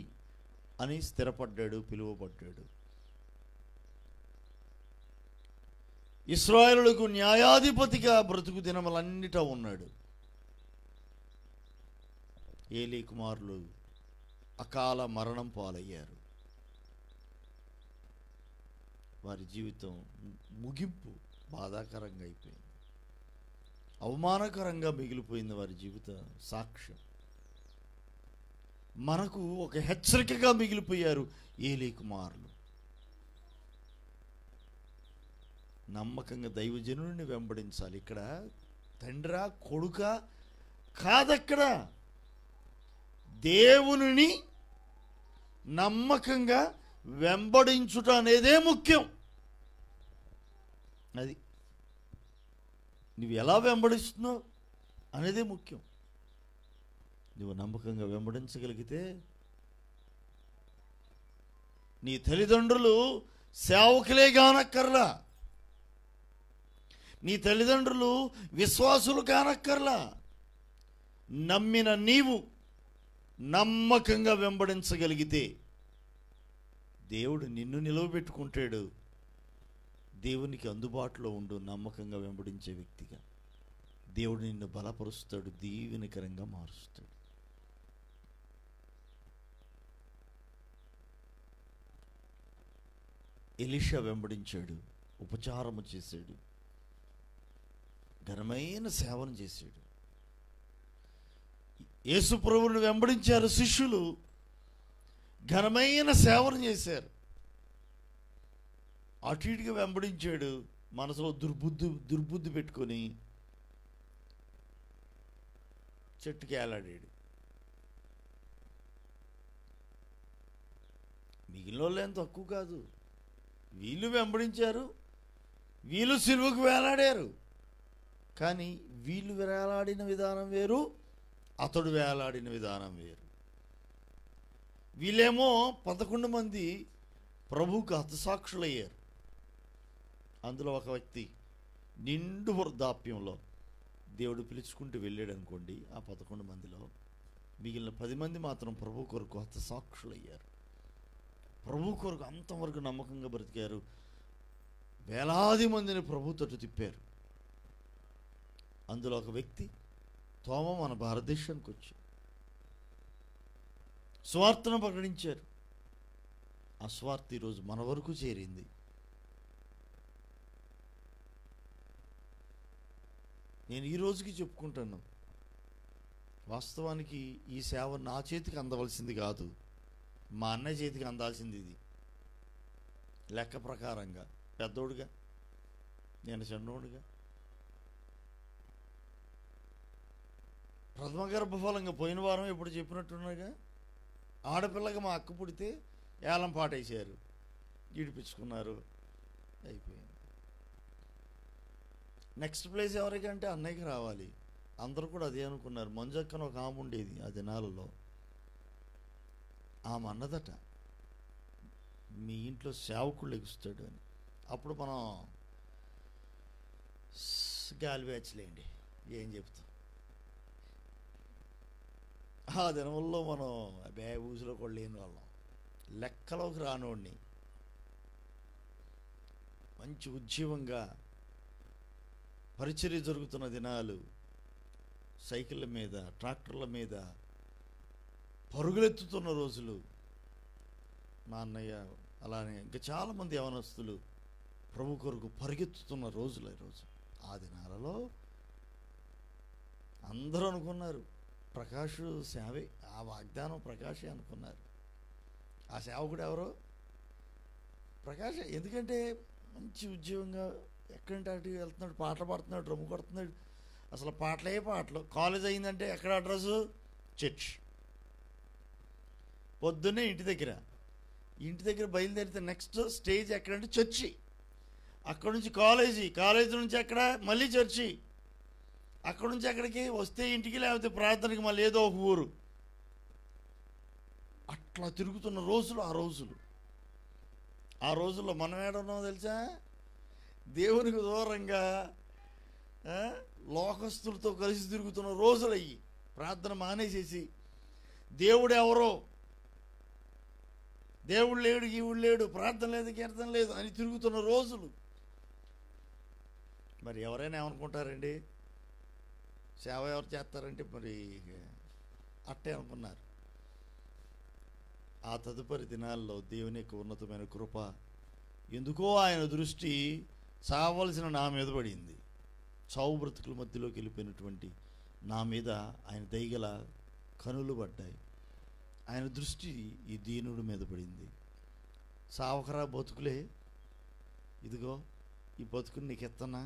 అని స్థిరపడ్డాడు, పిలువబడ్డాడు. ఇశ్రాయేలులకు న్యాయాధిపతిగా బ్రతుకు దినములన్నిటా ఉన్నాడు. ఏలీ కుమారులు అకాల మరణం పాలయ్యారు. వారి జీవితం ముగింపు బాధాకరంగా అయిపోయింది, అవమానకరంగా మిగిలిపోయింది వారి జీవిత సాక్ష్యం. మనకు ఒక హెచ్చరికగా మిగిలిపోయారు ఏలీ కుమారులు. నమ్మకంగా దైవజనుడిని వెంబడించాలి. ఇక్కడ తండ్రా కొడుక కాదక్కడ, దేవునిని నమ్మకంగా వెంబడించుట అనేదే ముఖ్యం. అది నువ్వు ఎలా వెంబడిస్తున్నావు అనేదే ముఖ్యం. నువ్వు నమ్మకంగా వెంబడించగలిగితే నీ తల్లిదండ్రులు సేవకులే కానక్కర్లా, నీ తల్లిదండ్రులు విశ్వాసులు కానక్కర్లా, నమ్మిన నీవు నమ్మకంగా వెంబడించగలిగితే దేవుడు నిన్ను నిలవబెట్టుకుంటాడు. దేవునికి అందుబాటులో ఉండు, నమ్మకంగా వెంబడించే వ్యక్తిగా దేవుడు నిన్ను బలపరుస్తాడు, దీవెనకరంగా మారుస్తాడు. ఎలీషా వెంబడించాడు, ఉపచారము చేశాడు, ఘనమైన సేవను చేశాడు. యేసు ప్రభువుని వెంబడించారు శిష్యులు, ఘనమైన సేవను చేశారు. అటు ఇటుగా వెంబడించాడు, మనసులో దుర్బుద్ధి పెట్టుకొని చెట్టుకి ఏలాడాడు. మిగిలిన వాళ్ళు ఏం తక్కువ కాదు. వీళ్ళు వెంబడించారు, వీళ్ళు సిలువకు వేలాడారు. కానీ వీళ్ళు వేలాడిన విధానం వేరు, అతడు వేలాడిన విధానం వేరు. వీళ్ళేమో 11 మంది ప్రభువుకు హతసాక్షులయ్యారు. అందులో ఒక వ్యక్తి నిండు వృద్ధాప్యంలో దేవుడు పిలుచుకుంటూ వెళ్ళాడు అనుకోండి. ఆ 11 మందిలో మిగిలిన 10 మంది మాత్రం ప్రభు కొరకు హతసాక్షులయ్యారు. ప్రభు కొరకు అంతవరకు నమ్మకంగా బ్రతికారు. వేలాది మందిని ప్రభు తట్టు తిప్పారు. అందులో ఒక వ్యక్తి తోమ మన భారతదేశానికి వచ్చి స్వార్థను ప్రకటించారు. ఆ స్వార్థ ఈరోజు మన వరకు చేరింది. నేను ఈ రోజుకి చెప్పుకుంటాను, వాస్తవానికి ఈ సేవ నా చేతికి అందవలసింది కాదు, మా అన్నయ్య చేతికి అందాల్సింది. ఇది లెక్క ప్రకారంగా పెద్దోడుగా, నేను చిన్నోడుగా. ప్రథమ గర్భఫలంగా పోయిన వారం ఎప్పుడు చెప్పినట్టున్నాగా, ఆడపిల్లగా మా అక్క పుడితే ఏలం పాటేశారు, ఈడిపించుకున్నారు, అయిపోయింది. నెక్స్ట్ ప్లేస్ ఎవరికంటే అన్నయ్యకి రావాలి. అందరూ కూడా అదే అనుకున్నారు. మంజక్కన ఒక ఆమె ఉండేది ఆ దినాలలో. ఆమె అన్నదట, మీ ఇంట్లో సేవకుళ్ళు ఎగుస్తాడు అని. అప్పుడు మనం గాలి వేచలేండి, ఏం చెప్తాం. ఆ దినముల్లో మనం ఊసిలో కూడా లేని వాళ్ళం, లెక్కలోకి రానోడిని. మంచి ఉజ్జీవంగా పరిచర్య జరుగుతున్న దినాలు, సైకిళ్ళ మీద, ట్రాక్టర్ల మీద పరుగులెత్తుతున్న రోజులు. మా అన్నయ్య అలానే ఇంకా చాలామంది యవనస్తులు ప్రభు కొరకు పరిగెత్తుతున్న రోజులు ఈరోజు. ఆ దినాలలో అందరూ అనుకున్నారు ప్రకాష్ సేవే, ఆ వాగ్దానం ప్రకాషే అనుకున్నారు. ఆ సేవకుడు ఎవరో ప్రకాష్. ఎందుకంటే మంచి ఉద్యోగంగా ఎక్కడంటే అటు వెళ్తున్నాడు, పాటలు పాడుతున్నాడు, డ్రమ్ము కొడుతున్నాడు. అసలు పాటలు. కాలేజ్ అయిందంటే ఎక్కడ అడ్రస్సు? చర్చ్. పొద్దున్నే ఇంటి దగ్గర బయలుదేరితే నెక్స్ట్ స్టేజ్ ఎక్కడంటే చర్చి. అక్కడ నుంచి కాలేజీ నుంచి ఎక్కడ మళ్ళీ చర్చి. అక్కడ నుంచి ఎక్కడికి వస్తే ఇంటికి, లేకపోతే ప్రార్థనకి మళ్ళీ ఏదో ఒక ఊరు. అట్లా తిరుగుతున్న రోజులు ఆ రోజుల్లో మనం ఏడున్నామో తెలుసా? దేవునికి దూరంగా లోకస్తులతో కలిసి తిరుగుతున్న రోజులు అయ్యి, ప్రార్థన మానేసేసి దేవుడు ఎవరో, దేవుడు లేడు, ఈవుడు లేడు, ప్రార్థన లేదు, కీర్తన లేదు అని తిరుగుతున్న రోజులు. మరి ఎవరైనా ఏమనుకుంటారండి? సేవ ఎవరు చేస్తారంటే మరి అట్టే అనుకున్నారు. ఆ తదుపరి దినాల్లో దేవుని యొక్క ఉన్నతమైన కృప, ఎందుకో ఆయన దృష్టి చావలసిన నా మీద పడింది. చావు బ్రతుకుల మధ్యలోకి వెళ్ళిపోయినటువంటి నా మీద ఆయన దయగల కనులు పడ్డాయి. ఆయన దృష్టి ఈ దీనుడి మీద పడింది. సావకరా బతుకులే, ఇదిగో ఈ బతుకుని నీకు ఎత్తనా,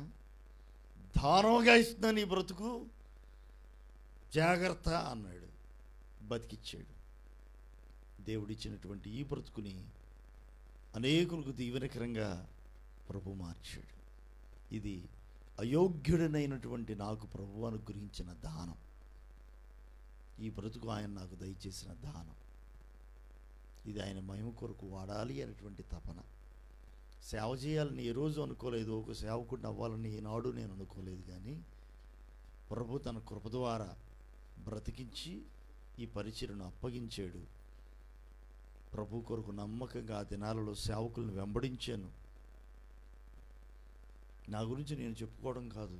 దానంగా ఇస్తున్నాను ఈ బ్రతుకు, జాగ్రత్త అన్నాడు. బతికిచ్చాడు. దేవుడిచ్చినటువంటి ఈ బ్రతుకుని అనేకులకు దీవెనకరంగా ప్రభు మార్చాడు. ఇది అయోగ్యుడనైనటువంటి నాకు ప్రభు అనుగ్రహించిన దానం. ఈ బ్రతుకు ఆయన నాకు దయచేసిన దానం. ఇది ఆయన మహిమ కొరకు వాడాలి అనేటువంటి తపన. సేవ చేయాలని ఏ రోజు అనుకోలేదు, ఒక సేవకుడిని అవ్వాలని ఈనాడు నేను అనుకోలేదు. కానీ ప్రభు తన కృప ద్వారా బ్రతికించి ఈ పరిచర్యను అప్పగించాడు. ప్రభు కొరకు నమ్మకంగా ఆ దినాలలో సేవకులను వెంబడించాను. నా గురించి నేను చెప్పుకోవడం కాదు,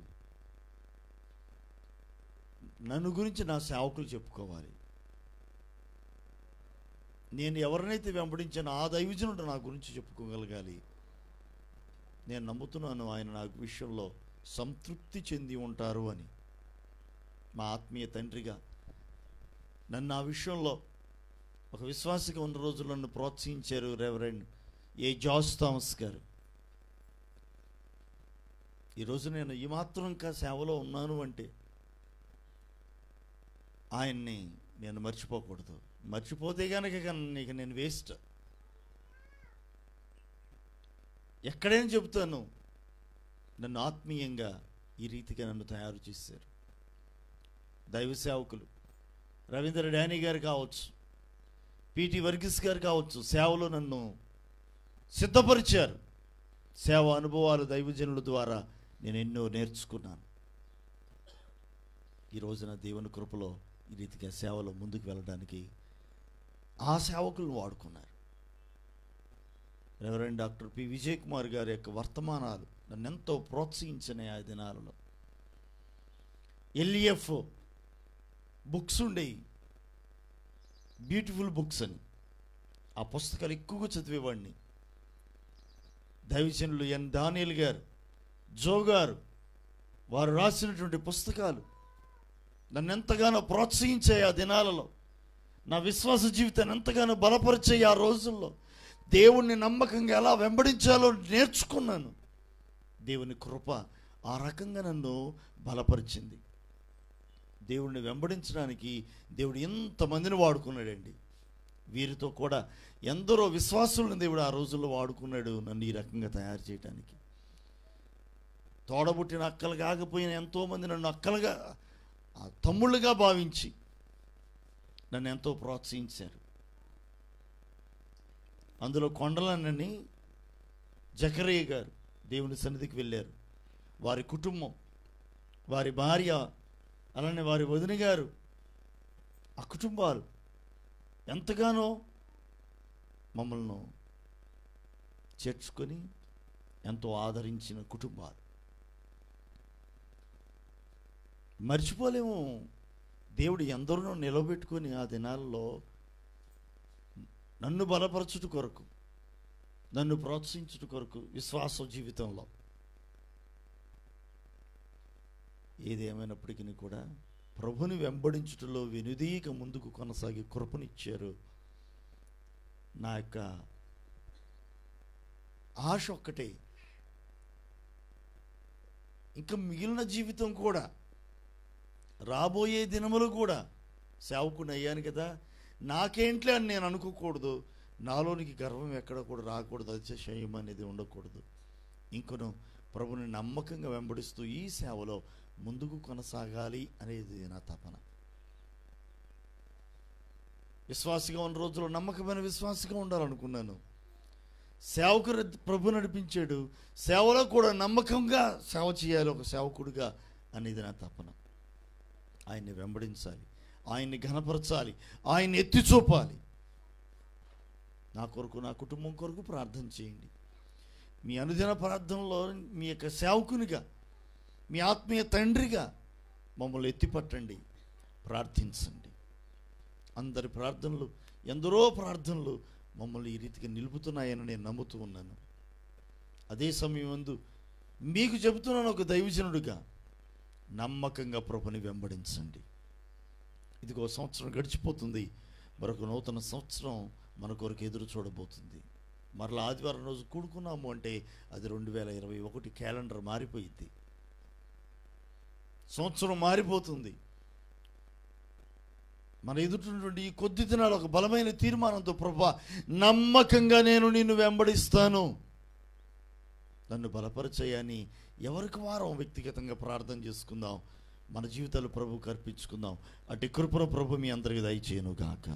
నన్ను గురించి నా సేవకులు చెప్పుకోవాలి. నేను ఎవరినైతే వెంబడించానో ఆ దైవజనుడు నా గురించి చెప్పుకోగలగాలి. నేను నమ్ముతున్నాను ఆయన నా విషయంలో సంతృప్తి చెంది ఉంటారు అని. మా ఆత్మీయ తండ్రిగా నన్ను ఆ విషయంలో ఒక విశ్వాసిగా ఉన్న రోజులు నన్ను ప్రోత్సహించారు రెవరెండ్ ఏ జార్జ్ థామస్ గారు. ఈరోజు నేను ఈ మాత్రం ఇంకా సేవలో ఉన్నాను అంటే ఆయన్ని నేను మర్చిపోకూడదు. మర్చిపోతే కనుక ఇక నేను వేస్ట్. ఎక్కడైనా చెబుతాను, నన్ను ఆత్మీయంగా ఈ రీతిగా నన్ను తయారు చేశారు. దైవ సేవకులు రవీంద్ర డానీ గారు కావచ్చు, పిటి వర్గీస్ గారు కావచ్చు, సేవలో నన్ను సిద్ధపరిచారు. సేవ అనుభవాలు దైవజనుల ద్వారా నేను ఎన్నో నేర్చుకున్నాను. ఈ రోజున దేవుని కృపలో ఈ రీతిగా సేవలో ముందుకు వెళ్ళడానికి ఆ సేవకులను వాడుకున్నారు. Reverend doctor P Vijay Kumar గారి యొక్క వర్తమానాలు నన్ను ఎంతో ప్రోత్సహించినాయి. ఆ దినాలలో ఎల్ఈఎఫ్ బుక్స్ ఉండేవి, బ్యూటిఫుల్ బుక్స్ అని. ఆ పుస్తకాలు ఎక్కువగా చదివేవాడిని. దైవజనులు ఎన్ దానియేల్ గారు, జో గారు, వారు రాసినటువంటి పుస్తకాలు నన్ను ఎంతగానో ప్రోత్సహించాయి. ఆ దినాలలో నా విశ్వాస జీవితాన్ని ఎంతగానో బలపరిచాయి. ఆ రోజుల్లో దేవుణ్ణి నమ్మకంగా ఎలా వెంబడించాలో నేర్చుకున్నాను. దేవుని కృప ఆ రకంగా నన్ను బలపరిచింది. దేవుడిని వెంబడించడానికి దేవుడు ఎంతమందిని వాడుకున్నాడండి. వీరితో కూడా ఎందరో విశ్వాసులను దేవుడు ఆ రోజుల్లో వాడుకున్నాడు నన్ను ఈ రకంగా తయారు చేయడానికి. తోడబుట్టిన అక్కలు కాకపోయిన ఎంతోమంది నన్ను అక్కలుగా, తమ్ముళ్ళుగా భావించి నన్ను ఎంతో ప్రోత్సహించారు. అందులో కొండలనని జకరయ్య గారు దేవుని సన్నిధికి వెళ్ళారు. వారి కుటుంబం, వారి భార్య, అలానే వారి వదిన గారు, ఆ కుటుంబాలు ఎంతగానో మమ్మల్ని చేర్చుకొని ఎంతో ఆదరించిన కుటుంబాలు. మర్చిపోలేము. దేవుడు ఎందరినో నిలబెట్టుకొని ఆ దినాల్లో నన్ను బలపరచుట కొరకు, నన్ను ప్రోత్సహించుట కొరకు విశ్వాస జీవితంలో. ఏదేమైనప్పటికీ కూడా ప్రభుని వెంబడించుటలో వెనుదీక ముందుకు కొనసాగి కృపనిచ్చారు. నా యొక్క ఆశ ఒక్కటే, ఇంకా మిగిలిన జీవితం కూడా, రాబోయే దినములు కూడా సేవకుని అయ్యాను కదా, నాకేంట్లే అని నేను అనుకోకూడదు. నాలోనికి గర్వం ఎక్కడ కూడా రాకూడదు, అతిశయం అనేది ఉండకూడదు. ఇంకను ప్రభుని నమ్మకంగా వెంబడిస్తూ ఈ సేవలో ముందుకు కొనసాగాలి అనేది నా తపన. విశ్వాసిగా ఉన్న రోజుల్లో నమ్మకమైన విశ్వాసిగా ఉండాలనుకున్నాను. సేవకుడు ప్రభు నడిపించాడు, సేవలో కూడా నమ్మకంగా సేవ చేయాలి ఒక సేవకుడిగా అనేది నా తపన. ఆయన్ని వెంబడించాలి, ఆయన్ని ఘనపరచాలి, ఆయన్ని ఎత్తి చూపాలి. నా కొరకు, నా కుటుంబం కొరకు ప్రార్థన చేయండి. మీ అనుదిన ప్రార్థనలో మీ యొక్క సేవకునిగా, మీ ఆత్మీయ తండ్రిగా మమ్మల్ని ఎత్తిపట్టండి, ప్రార్థించండి. అందరి ప్రార్థనలు, ఎందరో ప్రార్థనలు మమ్మల్ని ఈ రీతిగా నిలుపుతున్నాయని నేను నమ్ముతూ ఉన్నాను. అదే సమయం యందు మీకు చెబుతున్నాను, ఒక దైవజనుడిగా నమ్మకంగా ప్రభుని వెంబడించండి. ఇదిగో సంవత్సరం గడిచిపోతుంది, మరొక నూతన సంవత్సరం మన కొరకు ఎదురు చూడబోతుంది. మరలా ఆదివారం రోజు కూడుకున్నాము అంటే అది 2021 క్యాలెండర్ మారిపోయింది, సంవత్సరం మారిపోతుంది. మన ఎదుటినటువంటి ఈ కొద్ది దినాలు ఒక బలమైన తీర్మానంతో, ప్రభువా నమ్మకంగా నేను నిన్ను వెంబడిస్తాను, నన్ను బలపరచయని ఎవరికి వారం వ్యక్తిగతంగా ప్రార్థన చేసుకుందాం. మన జీవితాలు ప్రభువుకు అర్పించుకుందాం. అటు కృపను ప్రభు మీ అందరికీ దయచేయును గాక.